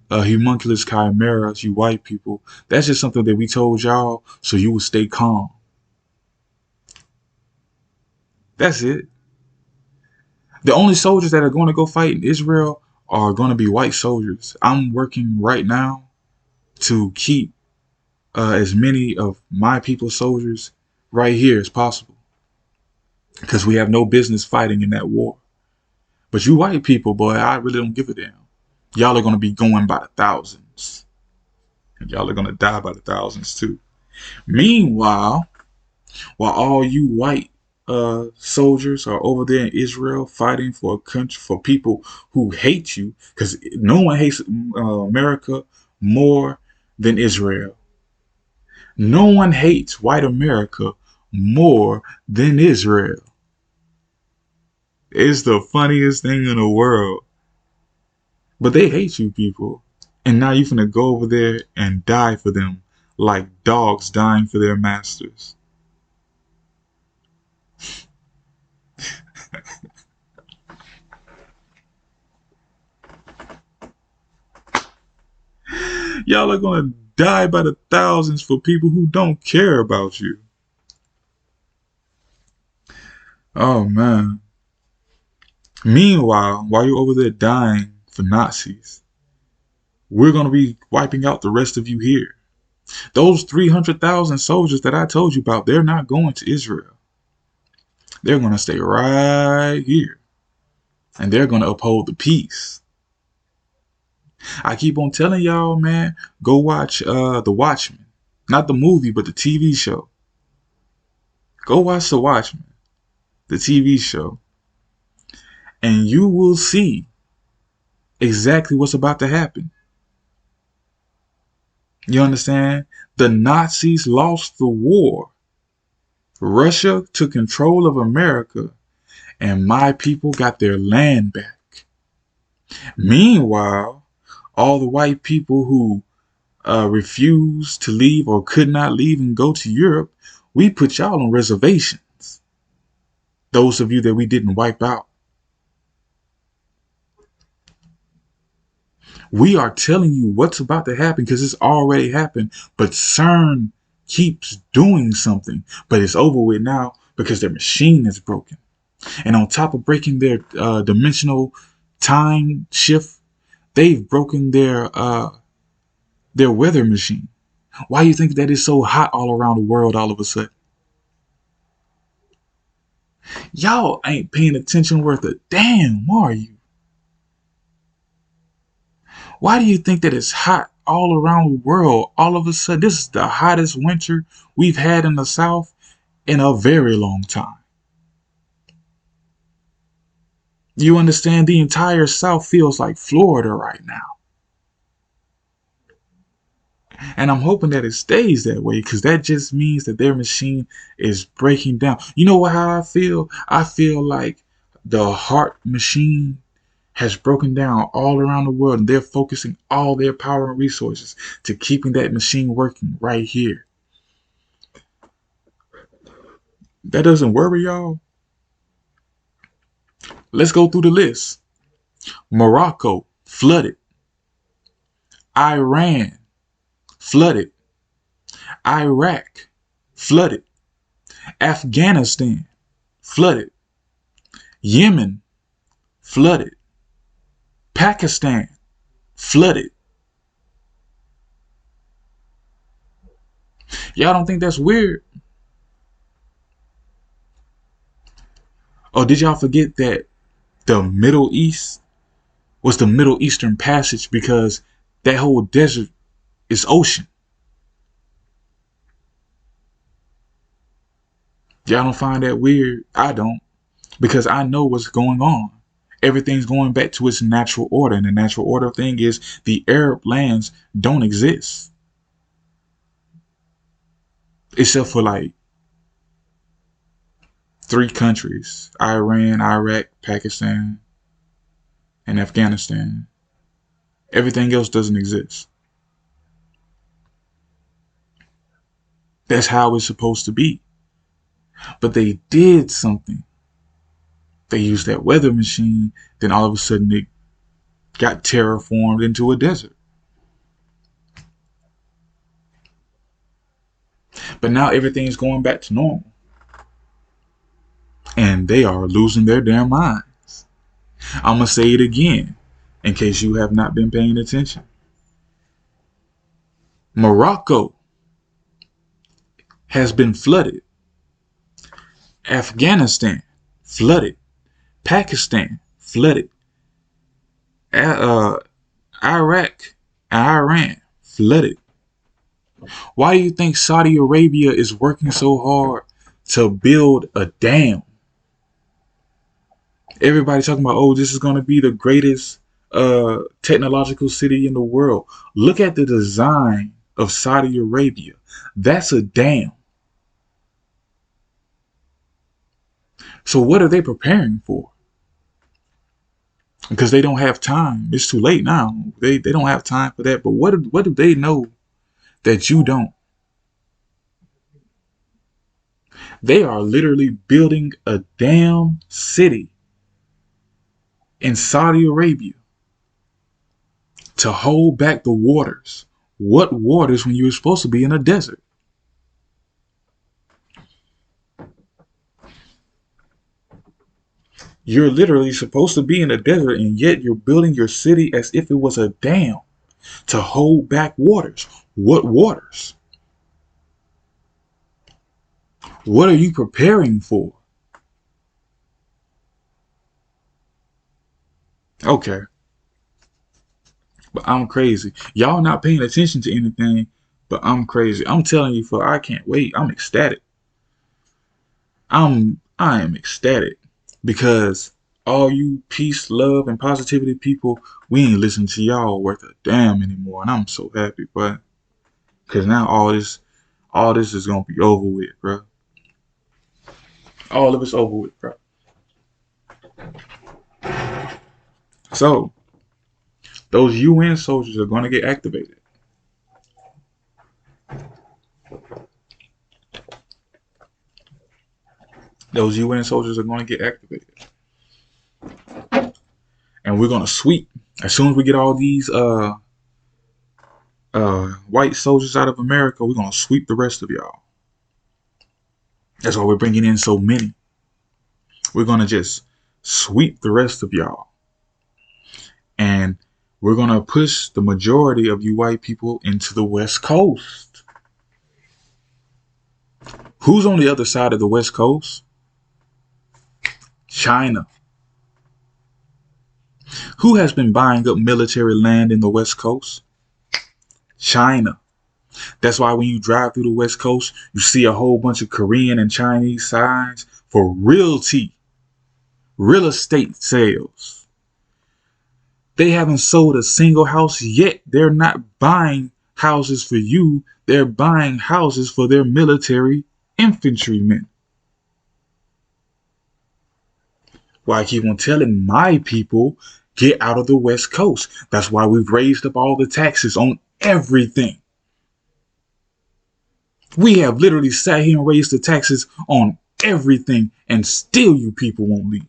homunculus chimeras, you white people. That's just something that we told y'all so you would stay calm. That's it. The only soldiers that are going to go fight in Israel are going to be white soldiers. I'm working right now to keep as many of my people's soldiers right here as possible because we have no business fighting in that war. But you white people, boy, I really don't give a damn. Y'all are going to be going by the thousands. And y'all are going to die by the thousands too. Meanwhile, while all you white soldiers are over there in Israel fighting for a country, for people who hate you, because no one hates America more than Israel. No one hates white America more than Israel. It's the funniest thing in the world. But they hate you people. And now you're finna go over there and die for them like dogs dying for their masters. Y'all are gonna die by the thousands for people who don't care about you. Oh man. Meanwhile, while you're over there dying for Nazis, we're gonna be wiping out the rest of you here. Those 300,000 soldiers that I told you about, they're not going to Israel. They're gonna stay right here, and they're gonna uphold the peace. I keep on telling y'all, man, go watch The Watchmen. Not the movie, but the TV show. Go watch The Watchmen, the TV show, and you will see exactly what's about to happen. You understand? The Nazis lost the war. Russia took control of America, and my people got their land back. Meanwhile, all the white people who refused to leave or could not leave and go to Europe, we put y'all on reservations. Those of you that we didn't wipe out. We are telling you what's about to happen because it's already happened. But CERN keeps doing something. But it's over with now because their machine is broken. And on top of breaking their dimensional time shift, they've broken their weather machine. Why do you think that it's so hot all around the world all of a sudden? Y'all ain't paying attention worth a damn, are you? Why do you think that it's hot all around the world all of a sudden? This is the hottest winter we've had in the South in a very long time. You understand? The entire South feels like Florida right now. And I'm hoping that it stays that way because that just means that their machine is breaking down. You know how I feel? I feel like the heart machine has broken down all around the world and they're focusing all their power and resources to keeping that machine working right here. That doesn't worry y'all. Let's go through the list. Morocco, flooded. Iran, flooded. Iraq, flooded. Afghanistan, flooded. Yemen, flooded. Pakistan, flooded. Y'all don't think that's weird? Oh, did y'all forget that the Middle East was the Middle Eastern Passage because that whole desert is ocean? Y'all don't find that weird? I don't, because I know what's going on. Everything's going back to its natural order, and the natural order thing is the Arab lands don't exist, except for like three countries: Iran, Iraq, Pakistan, and Afghanistan. Everything else doesn't exist. That's how it's supposed to be. But they did something. They used that weather machine, then all of a sudden it got terraformed into a desert. But now everything's going back to normal. And they are losing their damn minds. I'm going to say it again in case you have not been paying attention. Morocco has been flooded. Afghanistan, flooded. Pakistan, flooded. Iraq and Iran, flooded. Why do you think Saudi Arabia is working so hard to build a dam? Everybody talking about, oh, this is going to be the greatest technological city in the world. Look at the design of Saudi Arabia. That's a dam. So what are they preparing for? Because they don't have time. It's too late now. They don't have time for that. But what do they know that you don't? They are literally building a damn city in Saudi Arabia to hold back the waters. What waters when you were supposed to be in a desert? You're literally supposed to be in a desert, and yet you're building your city as if it was a dam to hold back waters. What waters? What are you preparing for? Okay, but I'm crazy. Y'all not paying attention to anything, but I'm crazy. I'm telling you, for I can't wait. I'm ecstatic. I am ecstatic because all you peace, love, and positivity people, we ain't listening to y'all worth a damn anymore, and I'm so happy, but because now all this is gonna be over with, bro. All of it's over with, bro. So those UN soldiers are gonna get activated. Those UN soldiers are gonna get activated, and we're gonna sweep as soon as we get all these white soldiers out of America. We're gonna sweep the rest of y'all. That's why we're bringing in so many. We're gonna just sweep the rest of y'all, and we're gonna push the majority of you white people into the West Coast. Who's on the other side of the West Coast? China. Who has been buying up military land in the West Coast? China. That's why when you drive through the West Coast, you see a whole bunch of Korean and Chinese signs for realty, real estate sales. They haven't sold a single house yet. They're not buying houses for you. They're buying houses for their military infantrymen. Why I keep on telling my people, get out of the West Coast. That's why we've raised up all the taxes on everything. We have literally sat here and raised the taxes on everything, and still you people won't leave.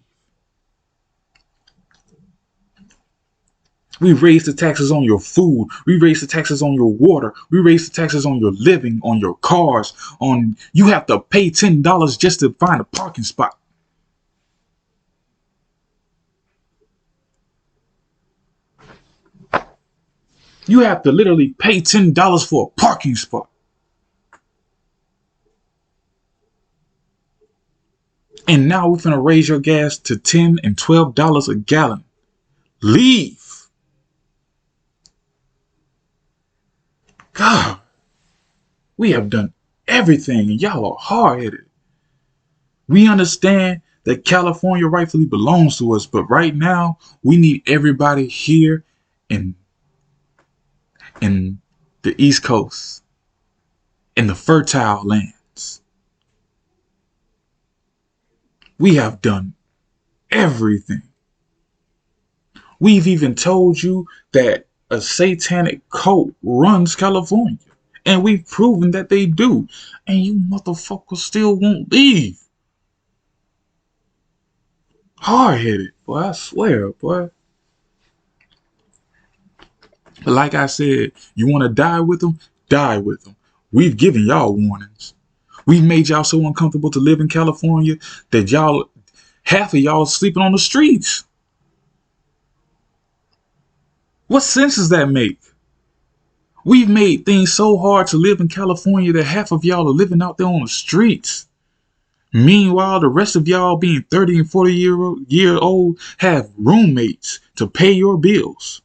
We raised the taxes on your food. We raised the taxes on your water. We raised the taxes on your living, on your cars. On you have to pay $10 just to find a parking spot. You have to literally pay $10 for a parking spot. And now we're gonna raise your gas to $10 and $12 a gallon. Leave. God, we have done everything, and y'all are hard-headed. We understand that California rightfully belongs to us, but right now we need everybody here in in the East Coast, in the fertile lands. We have done everything. We've even told you that a satanic cult runs California, and we've proven that they do, and you motherfuckers still won't leave. Hard-headed, boy, I swear, boy. But like I said, you want to die with them? Die with them. We've given y'all warnings. We've made y'all so uncomfortable to live in California that half of y'all sleeping on the streets. What sense does that make? We've made things so hard to live in California that half of y'all are living out there on the streets. Meanwhile, the rest of y'all being 30 and 40 year old have roommates to pay your bills.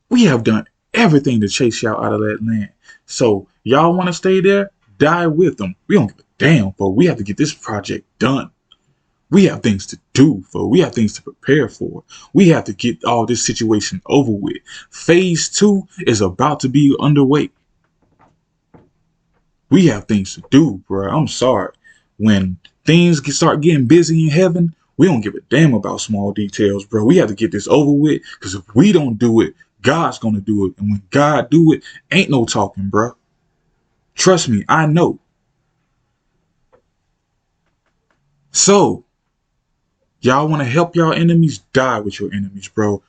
We have done everything to chase y'all out of that land. So y'all want to stay there? Die with them. We don't give a damn, but we have to get this project done. We have things to do for. We have things to prepare for. We have to get all this situation over with. Phase 2 is about to be underway. We have things to do, bro. I'm sorry. When things start getting busy in heaven, we don't give a damn about small details, bro. We have to get this over with, because if we don't do it, God's going to do it. And when God do it, ain't no talking, bro. Trust me, I know. So, y'all want to help y'all enemies? Die with your enemies, bro.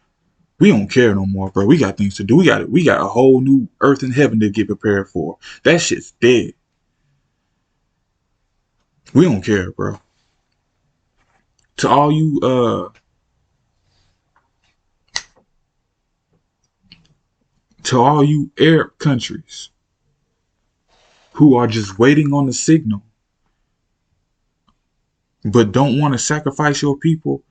We don't care no more, bro. We got things to do. We got a whole new earth and heaven to get prepared for. That shit's dead. We don't care, bro. To all you Arab countries who are just waiting on the signal but don't want to sacrifice your people,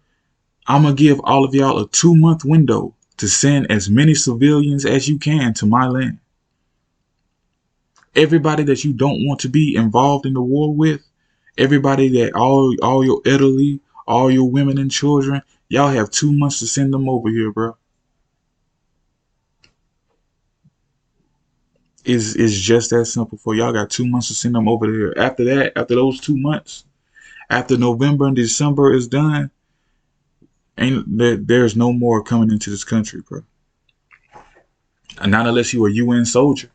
I'm going to give all of y'all a 2-month window to send as many civilians as you can to my land. Everybody that you don't want to be involved in the war with, everybody that all your elderly, all your women and children, y'all have 2 months to send them over here, bro. It's just that simple for y'all. Got 2 months to send them over there. After that, after those 2 months, after November and December is done, there's no more coming into this country, bro. And not unless you are a UN soldier.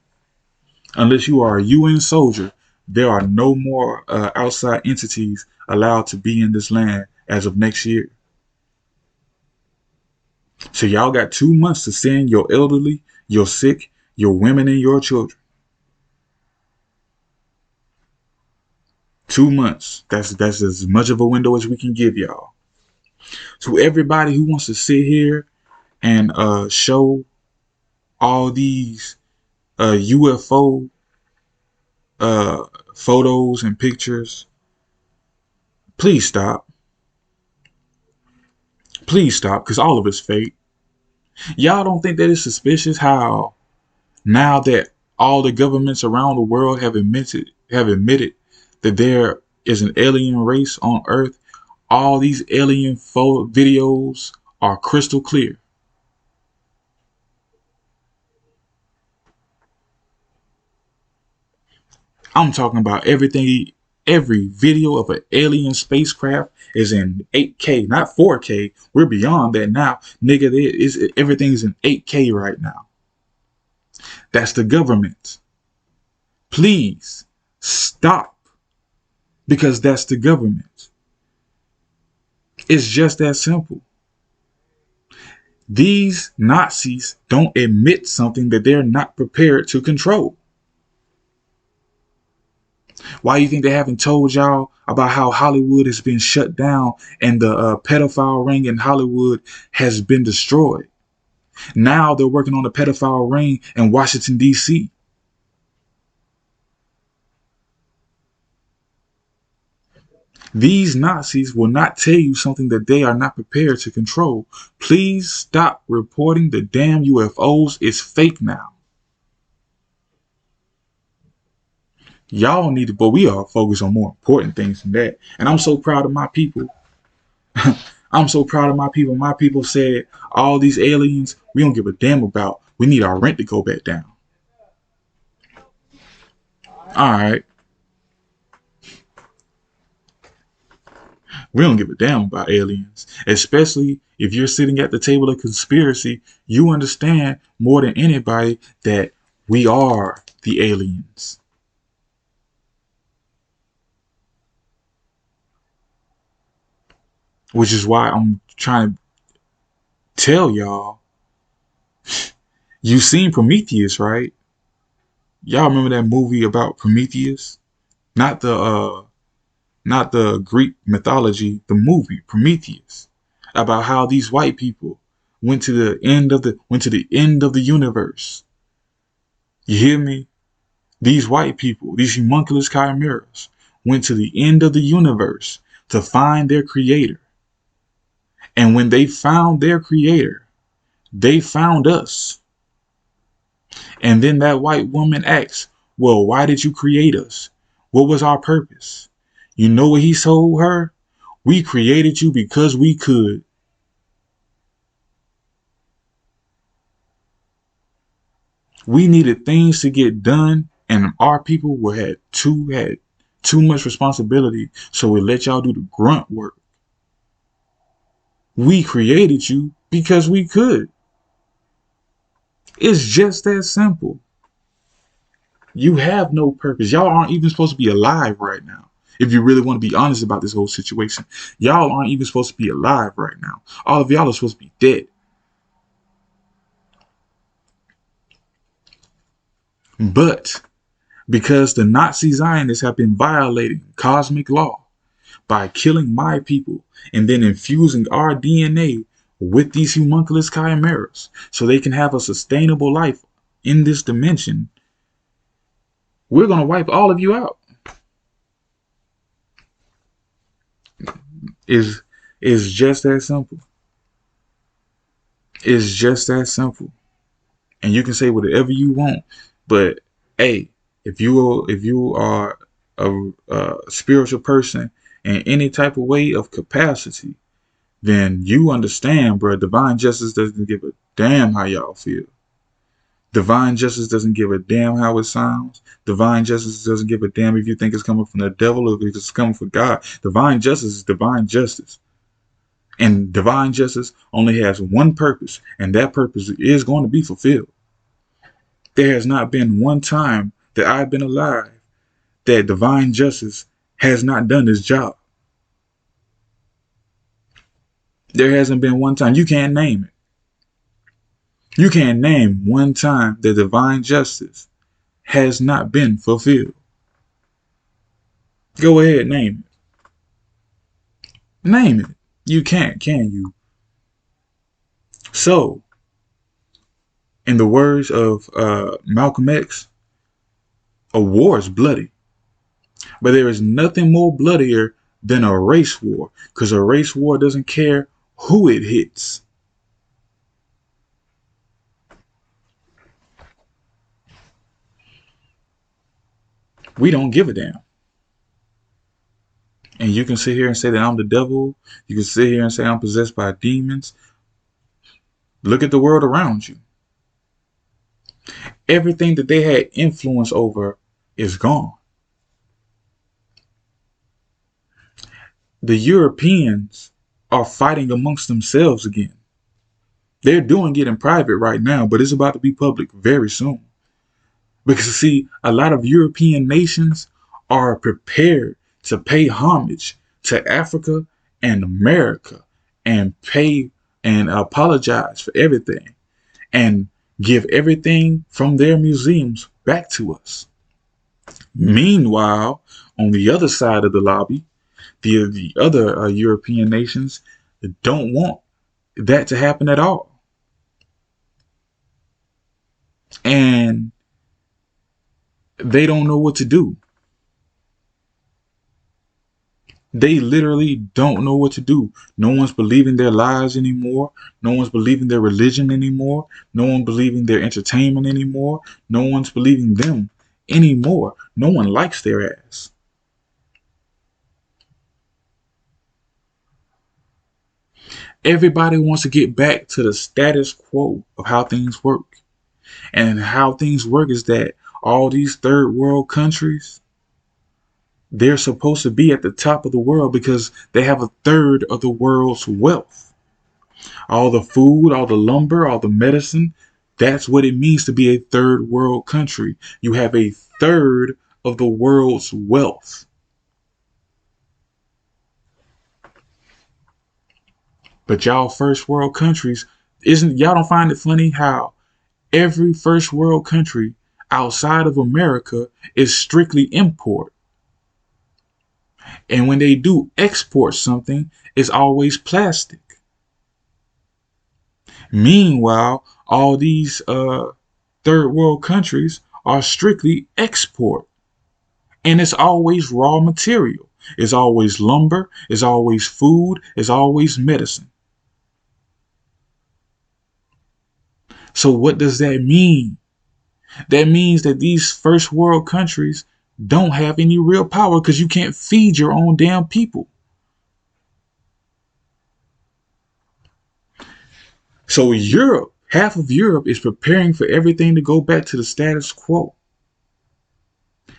Unless you are a UN soldier, there are no more outside entities allowed to be in this land as of next year. So y'all got 2 months to send your elderly, your sick, your women, and your children. 2 months. That's as much of a window as we can give y'all. To everybody who wants to sit here and show all these UFO uh, photos and pictures, please stop. Please stop, because all of it's fake. Y'all don't think that it's suspicious how now that all the governments around the world have admitted that there is an alien race on Earth, all these alien photo videos are crystal clear. I'm talking about everything. Every video of an alien spacecraft is in 8K, not 4K. We're beyond that now, nigga. Everything's in 8K right now. That's the government. Please stop, because that's the government. It's just that simple. These Nazis don't admit something that they're not prepared to control. Why do you think they haven't told y'all about how Hollywood has been shut down and the pedophile ring in Hollywood has been destroyed? Now they're working on the pedophile ring in Washington, D.C. These Nazis will not tell you something that they are not prepared to control. Please stop reporting the damn UFOs. It's fake now. Y'all need to, but we are focused on more important things than that. And I'm so proud of my people. I'm so proud of my people. My people said all these aliens we don't give a damn about. We need our rent to go back down. All right. We don't give a damn about aliens. Especially if you're sitting at the table of conspiracy, you understand more than anybody that we are the aliens. Which is why I'm trying to tell y'all, you seen Prometheus, right? Y'all remember that movie about Prometheus? Not the Greek mythology, the movie Prometheus, about how these white people went to the end of the universe. You hear me? These white people, these homunculus chimeras, went to the end of the universe to find their creator. And when they found their creator, they found us. And then that white woman asks, well, why did you create us? What was our purpose? You know what he told her? We created you because we could. We needed things to get done, and our people had too much responsibility, so we let y'all do the grunt work. We created you because we could. It's just that simple. You have no purpose. Y'all aren't even supposed to be alive right now. If you really want to be honest about this whole situation, y'all aren't even supposed to be alive right now. All of y'all are supposed to be dead. But because the Nazi Zionists have been violating cosmic law, by killing my people and then infusing our DNA with these homunculus chimeras so they can have a sustainable life in this dimension, we're going to wipe all of you out. Is just that simple. It's just that simple. And you can say whatever you want, but hey, if you are a spiritual person in any type of way of capacity, then you understand, bro. Divine justice doesn't give a damn how y'all feel. Divine justice doesn't give a damn how it sounds. Divine justice doesn't give a damn if you think it's coming from the devil or if it's coming from God. Divine justice is divine justice. And divine justice only has one purpose, and that purpose is going to be fulfilled. There has not been one time that I've been alive that divine justice has not done its job. There hasn't been one time. You can't name it. You can't name one time that divine justice has not been fulfilled. Go ahead, name it. Name it. You can't, can you? So, in the words of Malcolm X, a war is bloody. But there is nothing more bloodier than a race war, because a race war doesn't care who it hits. We don't give a damn. And you can sit here and say that I'm the devil. You can sit here and say I'm possessed by demons. Look at the world around you. Everything that they had influence over is gone. The Europeans are fighting amongst themselves again. They're doing it in private right now, but it's about to be public very soon. Because, see, a lot of European nations are prepared to pay homage to Africa and America and pay and apologize for everything and give everything from their museums back to us. Meanwhile, on the other side of the lobby, the other European nations don't want that to happen at all. And they don't know what to do. They literally don't know what to do. No one's believing their lies anymore. No one's believing their religion anymore. No one's believing their entertainment anymore. No one's believing them anymore. No one likes their ass. Everybody wants to get back to the status quo of how things work. And how things work is that all these third world countries, they're supposed to be at the top of the world because they have a third of the world's wealth. All the food, all the lumber, all the medicine, that's what it means to be a third world country. You have a third of the world's wealth. But y'all first world countries, y'all don't find it funny how every first world country outside of America is strictly import? And when they do export something, it's always plastic. Meanwhile, all these third world countries are strictly export. And it's always raw material. It's always lumber. It's always food. It's always medicine. So what does that mean? That means that these first world countries don't have any real power because you can't feed your own damn people. So Europe, half of Europe is preparing for everything to go back to the status quo.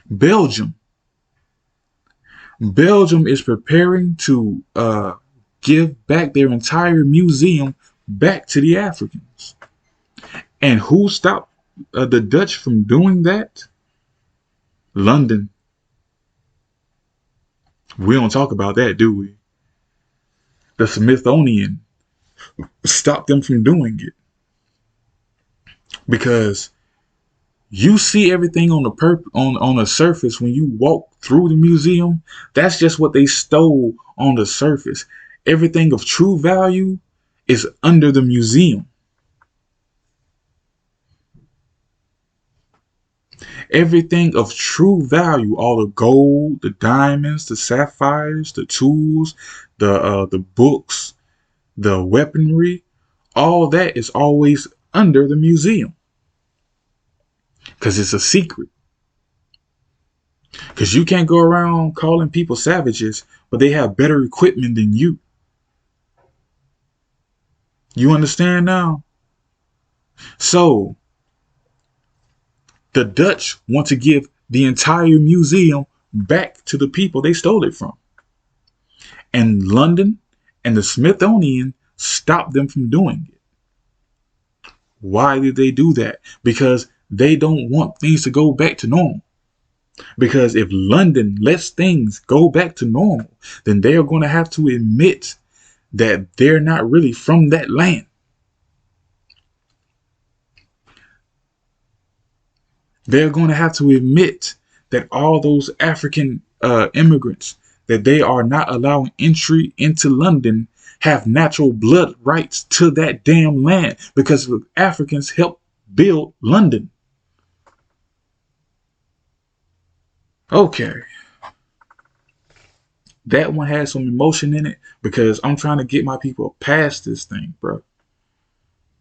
Belgium is preparing to give back their entire museum back to the Africans. And who stopped the Dutch from doing that? London. We don't talk about that, do we? The Smithsonian stopped them from doing it. Because You see everything on the on the surface when you walk through the museum. That's just what they stole on the surface. Everything of true value is under the museum. Everything of true value, all the gold, the diamonds, the sapphires, the tools, the books, the weaponry, all that is always under the museum because it's a secret. Because you can't go around calling people savages, but they have better equipment than you. You understand now? So the Dutch want to give the entire museum back to the people they stole it from. And London and the Smithsonian stopped them from doing it. Why did they do that? Because they don't want things to go back to normal. Because if London lets things go back to normal, then they are going to have to admit that they're not really from that land. They're going to have to admit that all those African immigrants that they are not allowing entry into London have natural blood rights to that damn land because the Africans helped build London. Okay. That one has some emotion in it because I'm trying to get my people past this thing, bro.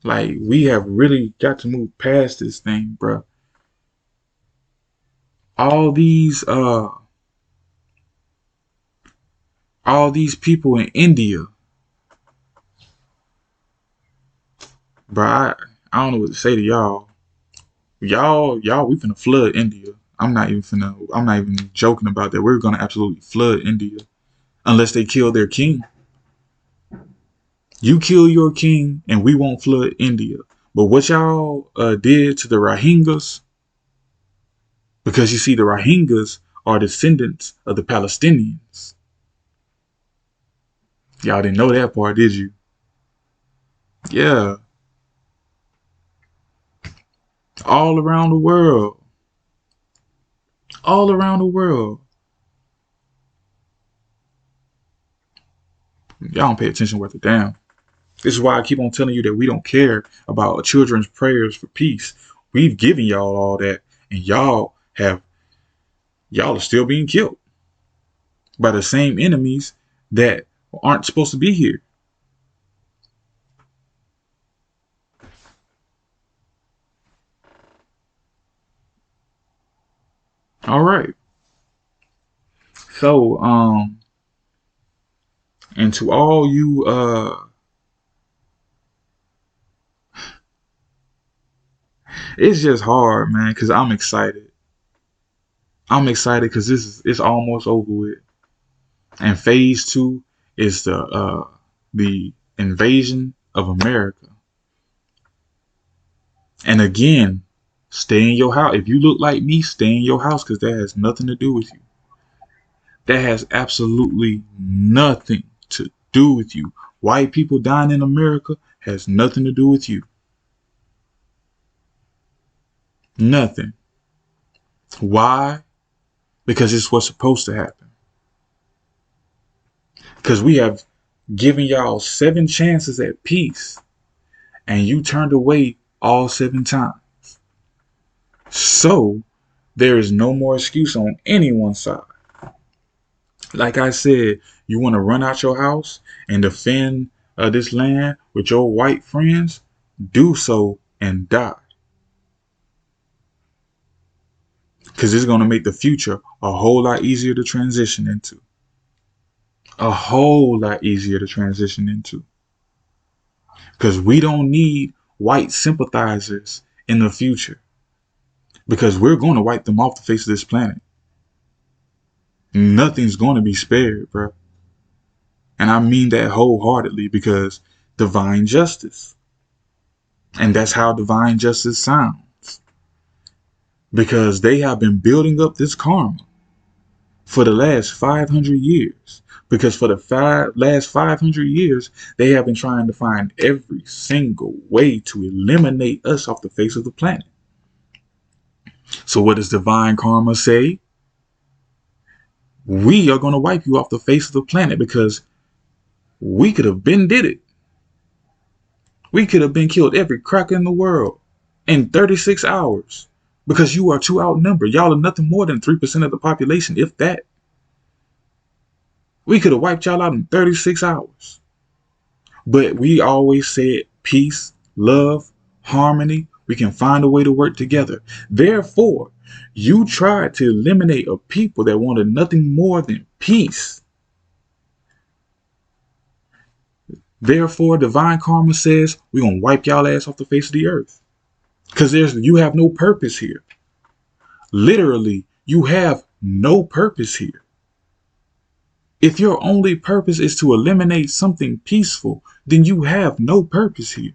Like, we have really got to move past this thing, bro. All these uh all these people in India, bro. I don't know what to say to y'all. Y'all, we finna flood India. I'm not even joking about that. We're gonna absolutely flood India unless they kill their king. You kill your king, and we won't flood India. But what y'all did to the Rohingyas, because you see, the Rohingyas are descendants of the Palestinians. Y'all didn't know that part, did you? Yeah, all around the world, all around the world. Y'all don't pay attention worth a damn. This is why I keep on telling you that we don't care about children's prayers for peace. We've given y'all all that, and y'all are still being killed by the same enemies that aren't supposed to be here. All right. So, and to all you, it's just hard, man, because I'm excited. I'm excited because it's almost over with, and phase 2 is the invasion of America. And again, stay in your house. If you look like me, stay in your house because that has nothing to do with you. That has absolutely nothing to do with you. White people dying in America has nothing to do with you. Nothing. Why? Because it's what's supposed to happen. Because we have given y'all 7 chances at peace, and you turned away all 7 times. So there is no more excuse on anyone's side. Like I said, you want to run out your house and defend this land with your white friends, do so and die. Because it's going to make the future a whole lot easier to transition into. A whole lot easier to transition into. Because we don't need white sympathizers in the future. Because we're going to wipe them off the face of this planet. Nothing's going to be spared, bro. And I mean that wholeheartedly because divine justice. And that's how divine justice sounds. Because they have been building up this karma for the last 500 years. Because for the last 500 years, they have been trying to find every single way to eliminate us off the face of the planet. So what does divine karma say? We are going to wipe you off the face of the planet because we could have been did it. We could have been killed every cracker in the world in 36 hours because you are too outnumbered. Y'all are nothing more than 3% of the population, if that. We could have wiped y'all out in 36 hours. But we always said peace, love, harmony. We can find a way to work together. Therefore, you tried to eliminate a people that wanted nothing more than peace. Therefore, divine karma says we're going to wipe y'all ass off the face of the earth. Because you have no purpose here. Literally, you have no purpose here. If your only purpose is to eliminate something peaceful, then you have no purpose here.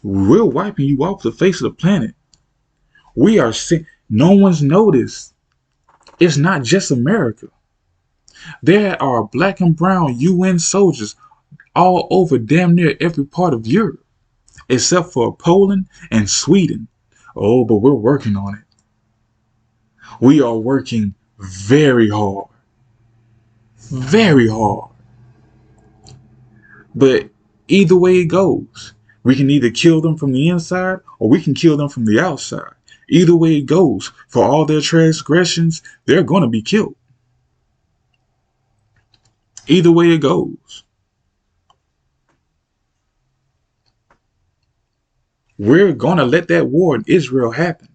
We're wiping you off the face of the planet. We are sick. No one's noticed. It's not just America. There are black and brown UN soldiers all over damn near every part of Europe, except for Poland and Sweden. Oh, but we're working on it. We are working very hard. Very hard. But either way it goes, we can either kill them from the inside or we can kill them from the outside. Either way it goes, for all their transgressions, they're going to be killed. Either way it goes. We're going to let that war in Israel happen.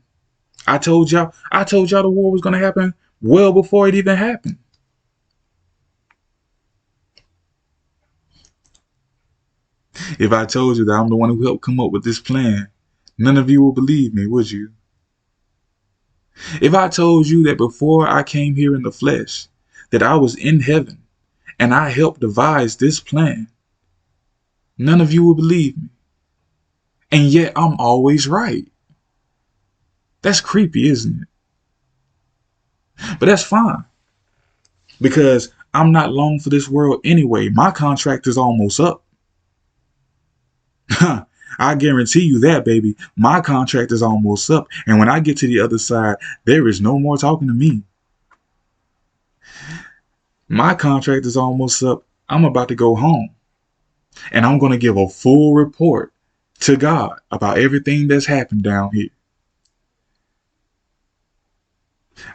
I told y'all the war was going to happen well before it even happened. If I told you that I'm the one who helped come up with this plan, none of you would believe me, would you? If I told you that before I came here in the flesh, that I was in heaven and I helped devise this plan, none of you would believe me. And yet I'm always right. That's creepy, isn't it? But that's fine. Because I'm not long for this world anyway. My contract is almost up. I guarantee you that, baby. My contract is almost up. And when I get to the other side, there is no more talking to me. My contract is almost up. I'm about to go home. And I'm going to give a full report to God about everything that's happened down here.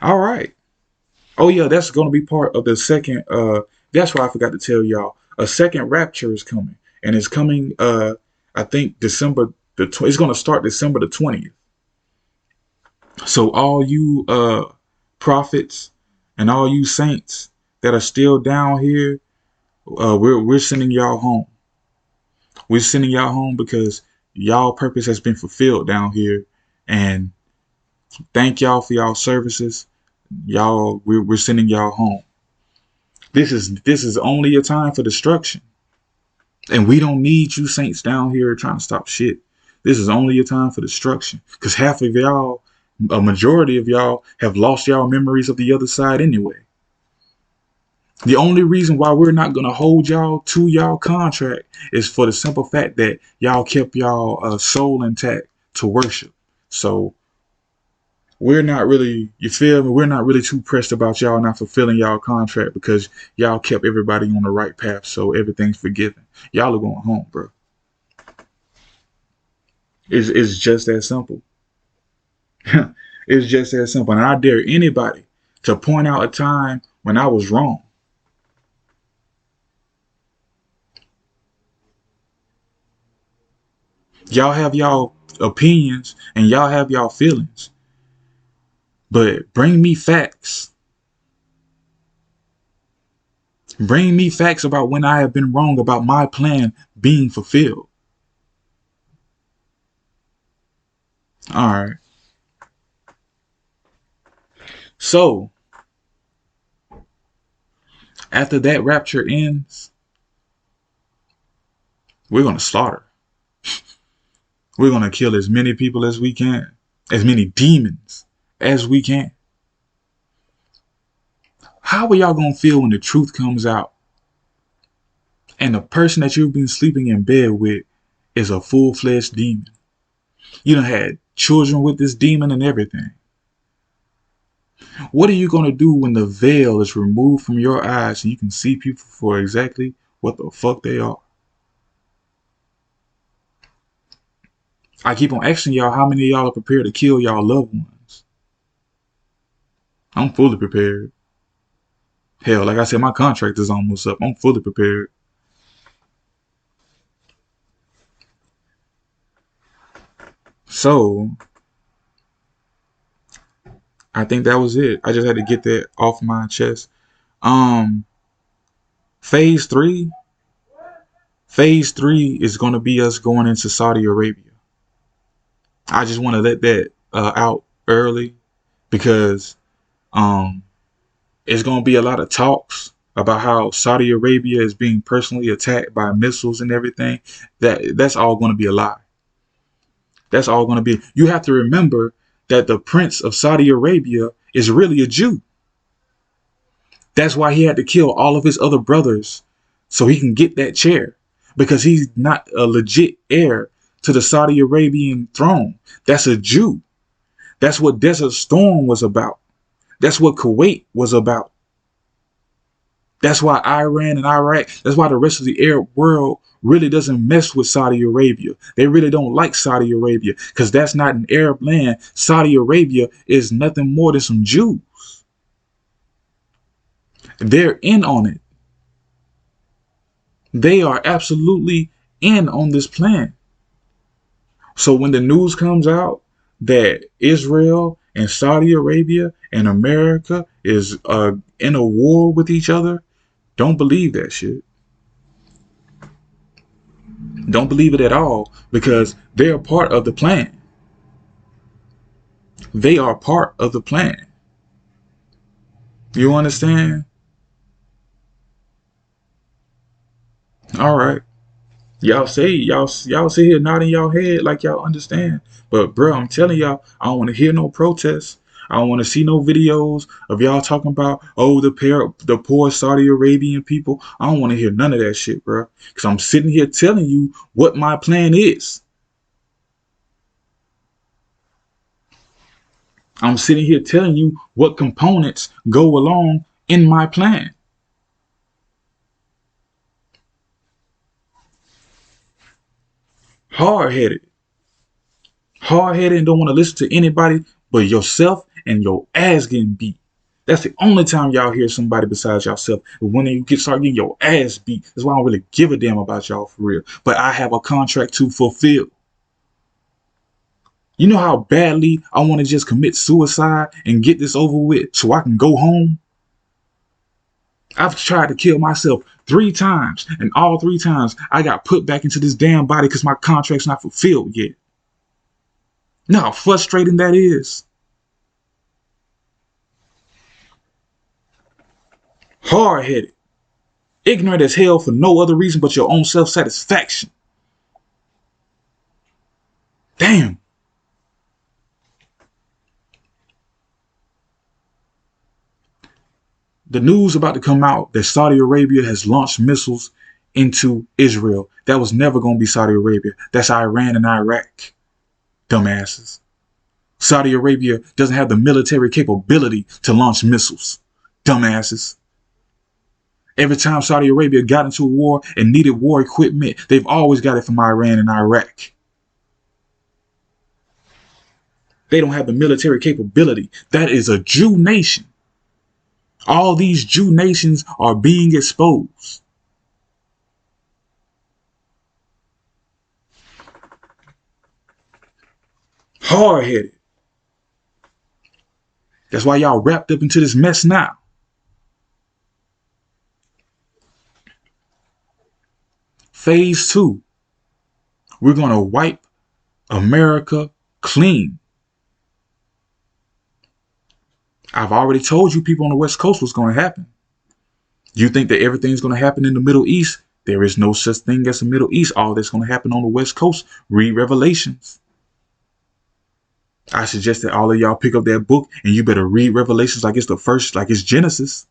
All right. Oh, yeah, that's going to be part of the second. That's why I forgot to tell y'all. A second rapture is coming. And it's coming, I think, December. It's going to start December the 20th. So all you prophets and all you saints that are still down here, we're sending y'all home. We're sending y'all home because y'all purpose has been fulfilled down here. And thank y'all for y'all services. Y'all, we're sending y'all home. This is only a time for destruction. And we don't need you saints down here trying to stop shit. This is only a time for destruction. Because half of y'all, a majority of y'all, have lost y'all memories of the other side anyway. The only reason why we're not going to hold y'all to y'all contract is for the simple fact that y'all kept y'all soul intact to worship. So we're not really, you feel me? We're not really too pressed about y'all not fulfilling y'all contract because y'all kept everybody on the right path. So everything's forgiven. Y'all are going home, bro. It's just that simple. It's just that simple. And I dare anybody to point out a time when I was wrong. Y'all have y'all opinions and y'all have y'all feelings. But bring me facts. Bring me facts about when I have been wrong about my plan being fulfilled. All right. So, after that rapture ends, we're going to slaughter. We're going to kill as many people as we can, as many demons as we can. How are y'all going to feel when the truth comes out and the person that you've been sleeping in bed with is a full-fledged demon? You done had children with this demon and everything. What are you going to do when the veil is removed from your eyes and you can see people for exactly what the fuck they are? I keep on asking y'all how many of y'all are prepared to kill y'all loved ones. I'm fully prepared. Hell, like I said, my contract is almost up. I'm fully prepared. So, I think that was it. I just had to get that off my chest. Um, phase three. Phase three is going to be us going into Saudi Arabia. I just want to let that out early because um, it's going to be a lot of talks about how Saudi Arabia is being personally attacked by missiles and everything. That's all going to be a lie. That's all going to be. You have to remember that the Prince of Saudi Arabia is really a Jew. That's why he had to kill all of his other brothers so he can get that chair, because he's not a legit heir to the Saudi Arabian throne. That's a Jew. That's what Desert Storm was about. That's what Kuwait was about. That's why Iran and Iraq, that's why the rest of the Arab world really doesn't mess with Saudi Arabia. They really don't like Saudi Arabia because that's not an Arab land. Saudi Arabia is nothing more than some Jews. They're in on it. They are absolutely in on this plan. So when the news comes out that Israel and Saudi Arabia and America is in a war with each other, don't believe that shit. Don't believe it at all, because they're part of the plan. They are part of the plan. You understand? All right. Y'all sit here nodding y'all head like y'all understand. But bro, I'm telling y'all, I don't want to hear no protests. I don't want to see no videos of y'all talking about, oh, the poor Saudi Arabian people. I don't want to hear none of that shit, bro. Because I'm sitting here telling you what my plan is. I'm sitting here telling you what components go along in my plan. Hard-headed. Hard-headed and don't want to listen to anybody but yourself and your ass getting beat. That's the only time y'all hear somebody besides yourself. When you start getting your ass beat, that's why I don't really give a damn about y'all for real. But I have a contract to fulfill. You know how badly I want to just commit suicide and get this over with so I can go home? I've tried to kill myself 3 times, and all 3 times I got put back into this damn body because my contract's not fulfilled yet. You know how frustrating that is? Hard-headed. Ignorant as hell for no other reason but your own self-satisfaction. Damn. The news about to come out that Saudi Arabia has launched missiles into Israel. That was never going to be Saudi Arabia. That's Iran and Iraq. Dumbasses. Saudi Arabia doesn't have the military capability to launch missiles. Dumbasses. Every time Saudi Arabia got into a war and needed war equipment, they've always got it from Iran and Iraq. They don't have the military capability. That is a Jew nation. All these Jew nations are being exposed. Hard-headed. That's why y'all wrapped up into this mess now. Phase 2. We're going to wipe America clean. I've already told you people on the West Coast what's going to happen. You think that everything's going to happen in the Middle East? There is no such thing as the Middle East. All that's going to happen on the West Coast. Read Revelations. I suggest that all of y'all pick up that book and you better read Revelations like it's the first, like it's Genesis.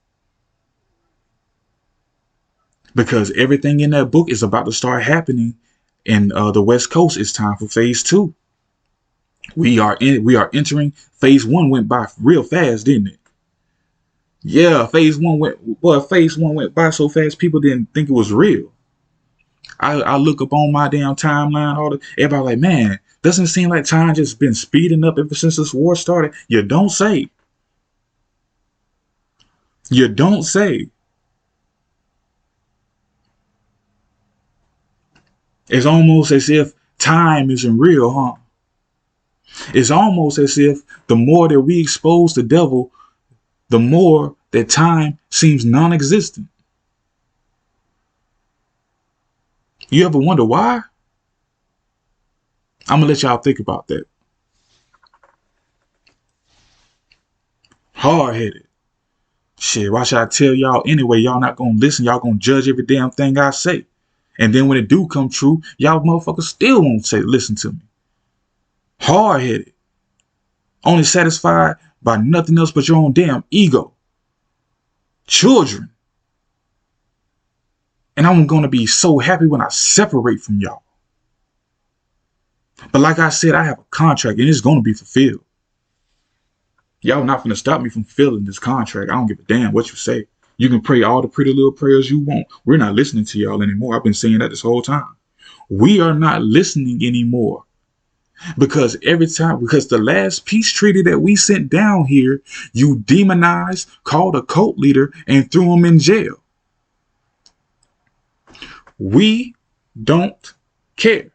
Because everything in that book is about to start happening in the West Coast. It's time for phase 2. We are entering phase one. Went by real fast, didn't it? Yeah, phase one went by so fast people didn't think it was real. I look up on my damn timeline, everybody like, man, doesn't it seem like time just been speeding up ever since this war started? You don't say. You don't say. It's almost as if time isn't real, huh? It's almost as if the more that we expose the devil, the more that time seems non-existent. You ever wonder why? I'm gonna let y'all think about that. Hard-headed. Shit, why should I tell y'all anyway? Y'all not gonna listen. Y'all gonna judge every damn thing I say. And then when it do come true, y'all motherfuckers still won't listen to me. Hard-headed. Only satisfied by nothing else but your own damn ego. Children. And I'm gonna be so happy when I separate from y'all. But like I said, I have a contract and it's gonna be fulfilled. Y'all not gonna stop me from fulfilling this contract. I don't give a damn what you say. You can pray all the pretty little prayers you want. We're not listening to y'all anymore. I've been saying that this whole time. We are not listening anymore. Because the last peace treaty that we sent down here, you demonized, called a cult leader, and threw him in jail. We don't care.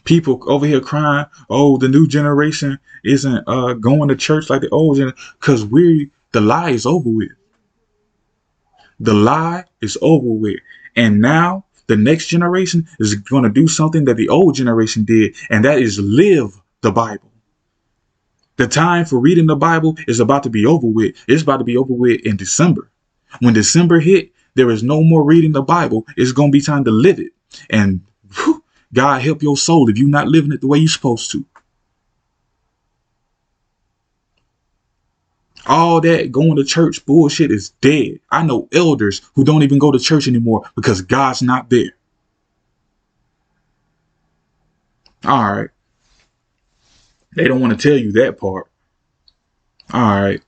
People over here crying, oh, the new generation isn't going to church like the old generation, because the lie is over with. The lie is over with. And now the next generation is going to do something that the old generation did, and that is live the Bible. The time for reading the Bible is about to be over with. It's about to be over with in December. When December hit, there is no more reading the Bible. It's going to be time to live it. And whew, God help your soul if you're not living it the way you're supposed to. All that going to church bullshit is dead. I know elders who don't even go to church anymore because God's not there. All right. They don't want to tell you that part. All right.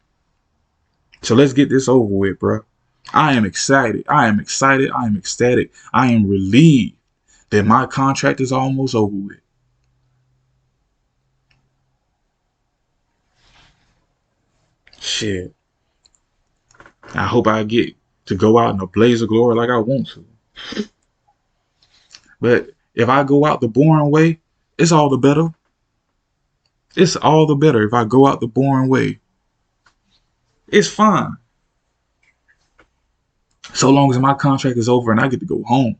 So let's get this over with, bro. I am excited. I am excited. I am ecstatic. I am relieved that my contract is almost over with. Shit. I hope I get to go out in a blaze of glory like I want to. But if I go out the boring way, it's all the better. It's all the better if I go out the boring way. It's fine. So long as my contract is over and I get to go home.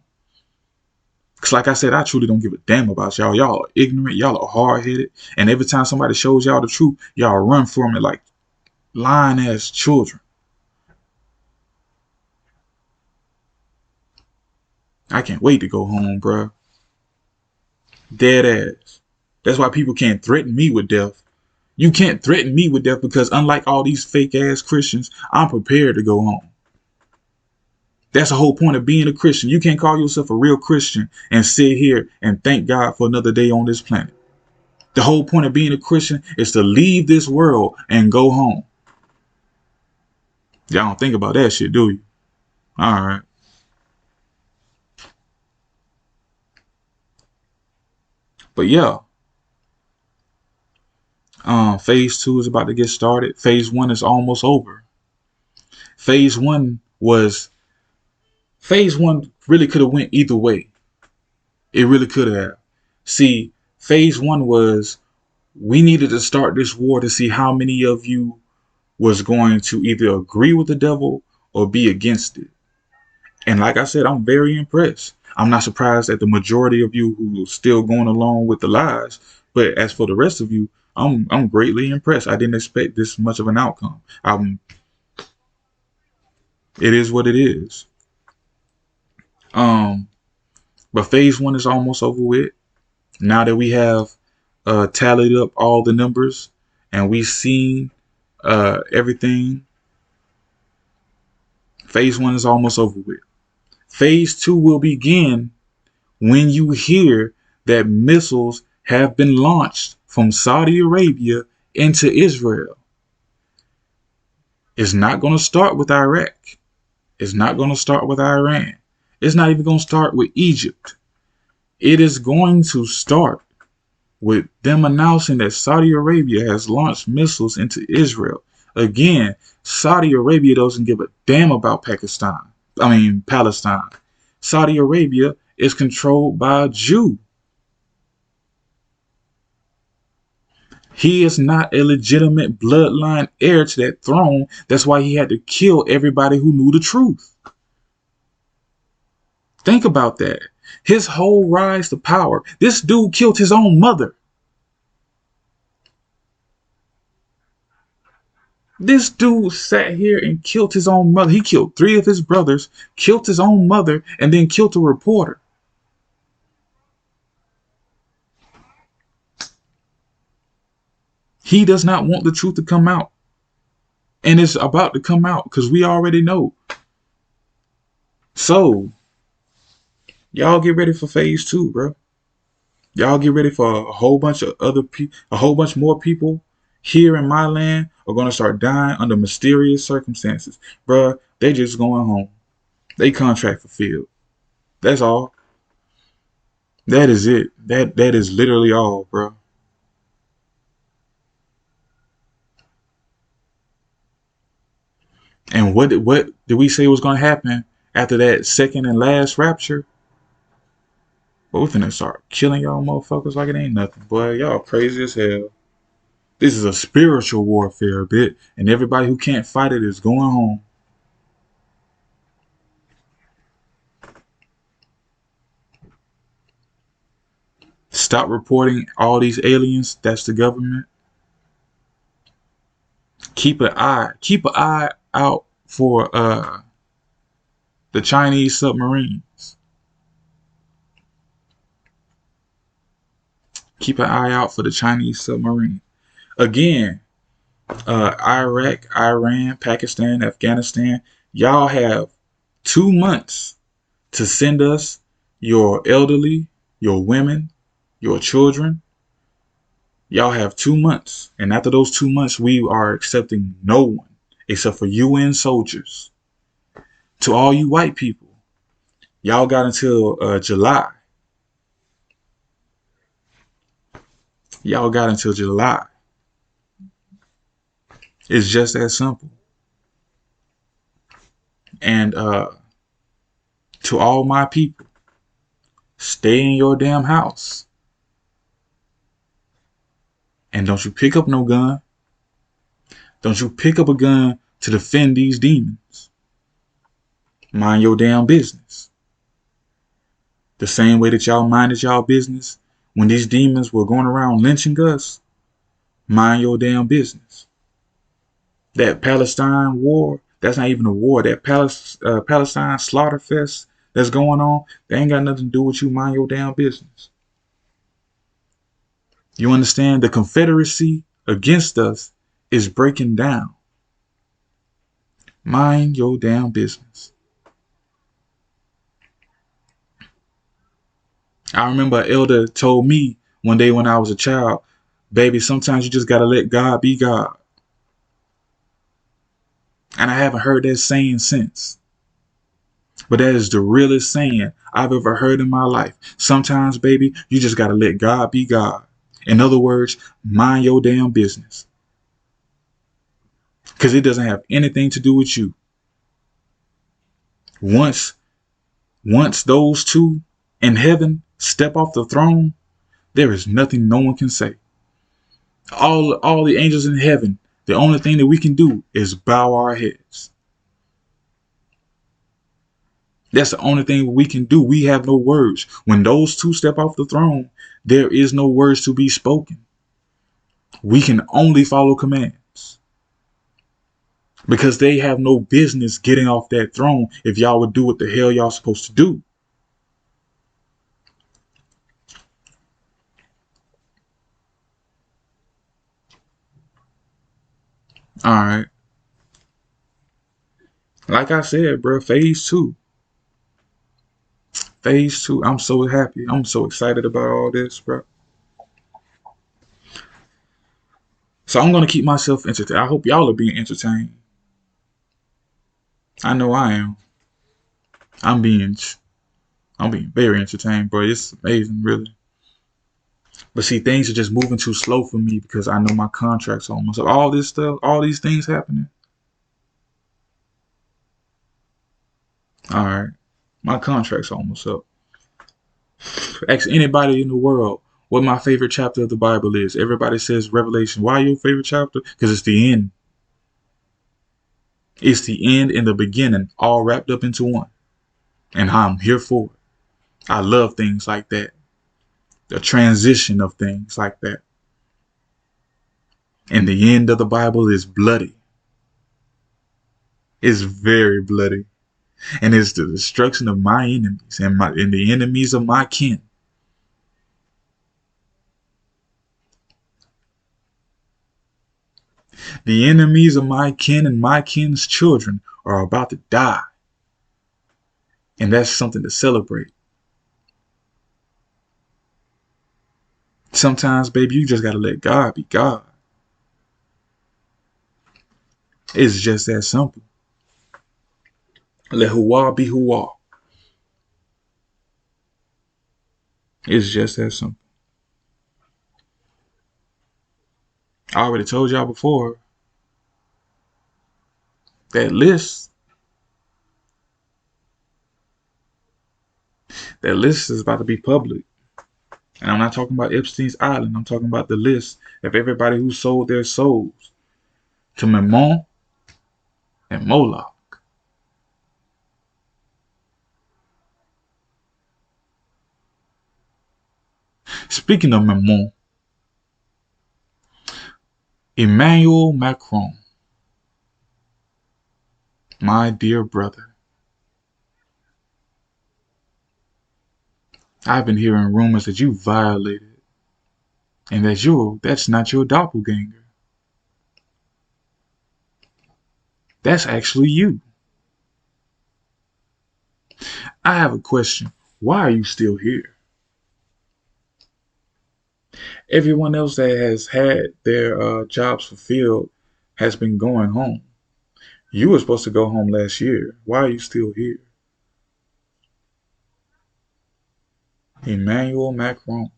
Because like I said, I truly don't give a damn about y'all. Y'all are ignorant. Y'all are hard-headed. And every time somebody shows y'all the truth, y'all run from it like lying-ass children. I can't wait to go home, bruh. Dead ass. That's why people can't threaten me with death. You can't threaten me with death because unlike all these fake-ass Christians, I'm prepared to go home. That's the whole point of being a Christian. You can't call yourself a real Christian and sit here and thank God for another day on this planet. The whole point of being a Christian is to leave this world and go home. Y'all don't think about that shit, do you? All right. But yeah. Phase 2 is about to get started. Phase 1 is almost over. Phase 1 really could have went either way. It really could have. See, phase 1 was we needed to start this war to see how many of you was going to either agree with the devil or be against it. And like I said, I'm very impressed. I'm not surprised at the majority of you who are still going along with the lies. But as for the rest of you, I'm greatly impressed. I didn't expect this much of an outcome. It is what it is. But phase 1 is almost over with. Now that we have tallied up all the numbers and we've seen everything, phase 1 is almost over with. Phase 2 will begin when you hear that missiles have been launched from Saudi Arabia into Israel. It's not going to start with Iraq. It's not going to start with Iran. It's not even going to start with Egypt. It is going to start with them announcing that Saudi Arabia has launched missiles into Israel. Again, Saudi Arabia doesn't give a damn about Palestine. Saudi Arabia is controlled by a Jew. He is not a legitimate bloodline heir to that throne. That's why he had to kill everybody who knew the truth. Think about that. His whole rise to power. This dude killed his own mother. This dude sat here and killed his own mother. He killed 3 of his brothers, killed his own mother, and then killed a reporter. He does not want the truth to come out. And it's about to come out because we already know. So, y'all get ready for phase 2, bro. Y'all get ready for a whole bunch of other people, a whole bunch more people here in my land are going to start dying under mysterious circumstances. Bruh, they just going home. They contract fulfilled. That's all. That is it. That is literally all, bro. And what did we say was going to happen after that second and last rapture? But we're finna start killing y'all motherfuckers like it ain't nothing, boy. Y'all crazy as hell. This is a spiritual warfare a bit, and everybody who can't fight it is going home. Stop reporting all these aliens. That's the government. Keep an eye out for the Chinese submarines. Keep an eye out for the Chinese submarine. Again, Iraq, Iran, Pakistan, Afghanistan, y'all have 2 months to send us your elderly, your women, your children. Y'all have 2 months. And after those 2 months, we are accepting no one except for UN soldiers. To all you white people, y'all got until July. Y'all got until July. It's just that simple. And to all my people, stay in your damn house. And don't you pick up no gun. Don't you pick up a gun to defend these demons. Mind your damn business. The same way that y'all minded y'all business when these demons were going around lynching us. Mind your damn business. That Palestine war, that's not even a war. That Palestine slaughter fest that's going on, they ain't got nothing to do with you. Mind your damn business. You understand? The Confederacy against us is breaking down. Mind your damn business. I remember an elder told me one day when I was a child, baby, sometimes you just got to let God be God. And I haven't heard that saying since. But that is the realest saying I've ever heard in my life. Sometimes, baby, you just got to let God be God. In other words, mind your damn business. Because it doesn't have anything to do with you. Once those two in heaven step off the throne, there is nothing no one can say. All the angels in heaven, the only thing that we can do is bow our heads. That's the only thing we can do. We have no words. When those two step off the throne, there is no words to be spoken. We can only follow commands. Because they have no business getting off that throne if y'all would do what the hell y'all supposed to do. All right. Like I said, bro, phase 2. Phase two. I'm so happy. I'm so excited about all this, bro. So I'm gonna keep myself entertained. I hope y'all are being entertained. I know I am. I'm being I'm being very entertained, bro. It's amazing, really. But see, things are just moving too slow for me because I know my contract's almost up. All this stuff, all these things happening. All right, my contract's almost up. Ask anybody in the world what my favorite chapter of the Bible is. Everybody says Revelation. Why your favorite chapter? Because it's the end. It's the end and the beginning, all wrapped up into one. And I'm here for it. I love things like that. The transition of things like that. And the end of the Bible is bloody. It's very bloody. And it's the destruction of my enemies and the enemies of my kin. The enemies of my kin and my kin's children are about to die. And that's something to celebrate. Sometimes, baby, you just gotta let God be God. It's just that simple. Let Huwa be Huwa. It's just that simple. I already told y'all before, that list, that list is about to be public. And I'm not talking about Epstein's Island. I'm talking about the list of everybody who sold their souls to Mammon and Moloch. Speaking of Mammon, Emmanuel Macron, my dear brother, I've been hearing rumors that you violated and that's not your doppelganger. That's actually you. I have a question. Why are you still here? Everyone else that has had their jobs fulfilled has been going home. You were supposed to go home last year. Why are you still here? Emmanuel Macron.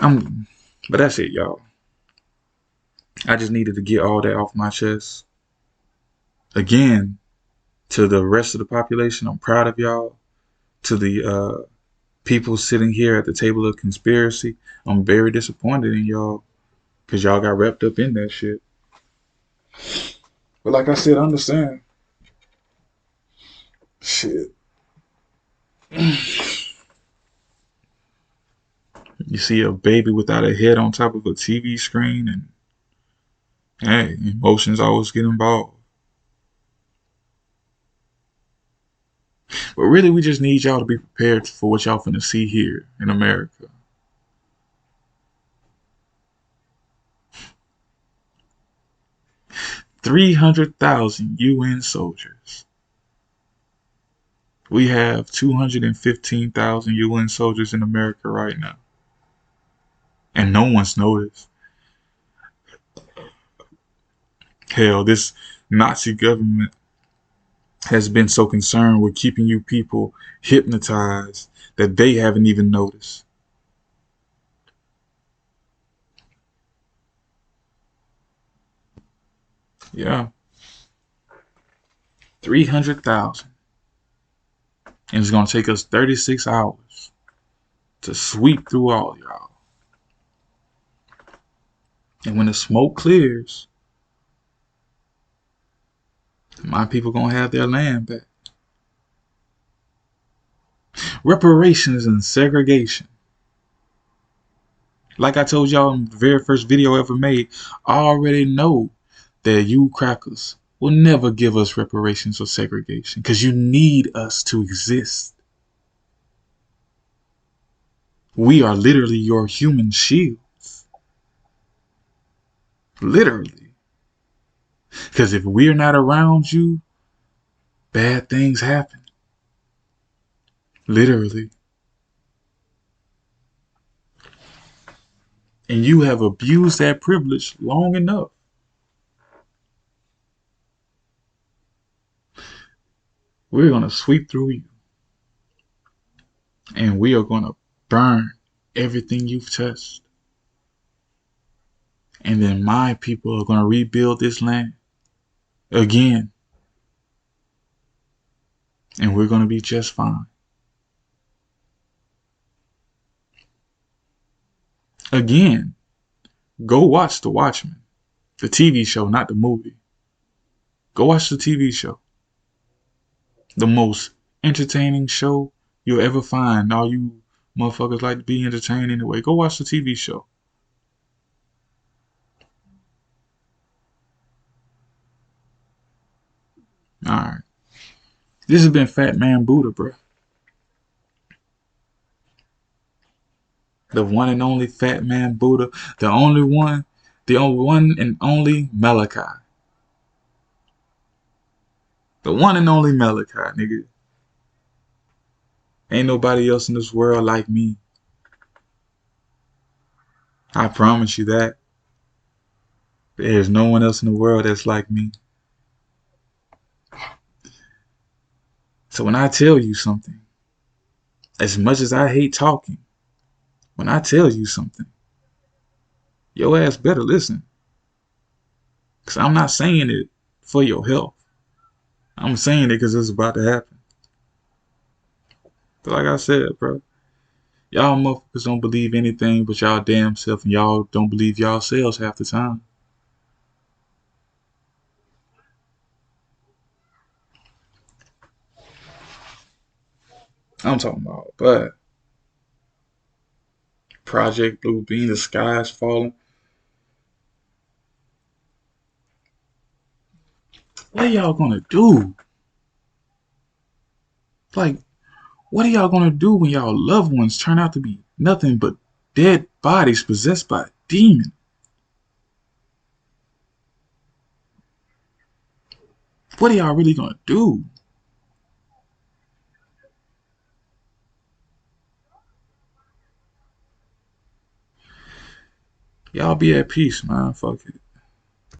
But that's it, y'all. I just needed to get all that off my chest. Again, to the rest of the population, I'm proud of y'all. To the people sitting here at the table of conspiracy, I'm very disappointed in y'all because y'all got wrapped up in that shit. But like I said, I understand. Shit. You see a baby without a head on top of a TV screen, and hey, emotions always get involved. But really, we just need y'all to be prepared for what y'all finna see here in America. 300,000 UN soldiers. We have 215,000 UN soldiers in America right now. And no one's noticed. Hell, this Nazi government has been so concerned with keeping you people hypnotized that they haven't even noticed. Yeah, 300,000. And it's going to take us 36 hours to sweep through all y'all. And when the smoke clears, my people going to have their land back. Reparations and segregation. Like I told y'all in the very first video I ever made, I already know that you crackers will never give us reparations or segregation because you need us to exist. We are literally your human shields. Literally. Because if we're not around you, bad things happen. Literally. And you have abused that privilege long enough. We're going to sweep through you. And we are going to burn everything you've touched. And then my people are going to rebuild this land again. And we're going to be just fine. Again, go watch The Watchmen. The TV show, not the movie. Go watch the TV show. The most entertaining show you'll ever find. All you motherfuckers like to be entertained anyway. Go watch the TV show. Alright. This has been Fat Man Buddha, bro. The one and only Fat Man Buddha. The only one. The only one and only Malachi. The one and only Malachi, nigga. Ain't nobody else in this world like me. I promise you that. There's no one else in the world that's like me. So when I tell you something, as much as I hate talking, when I tell you something, your ass better listen. Because I'm not saying it for your health. I'm saying it because it's about to happen. But like I said, bro, y'all motherfuckers don't believe anything but y'all damn self, and y'all don't believe y'all selves half the time. I'm talking about, but Project Blue Beam, the sky's falling. What are y'all gonna do? Like, what are y'all gonna do when y'all loved ones turn out to be nothing but dead bodies possessed by a demon? What are y'all really gonna do? Y'all be at peace, man. Fuck it.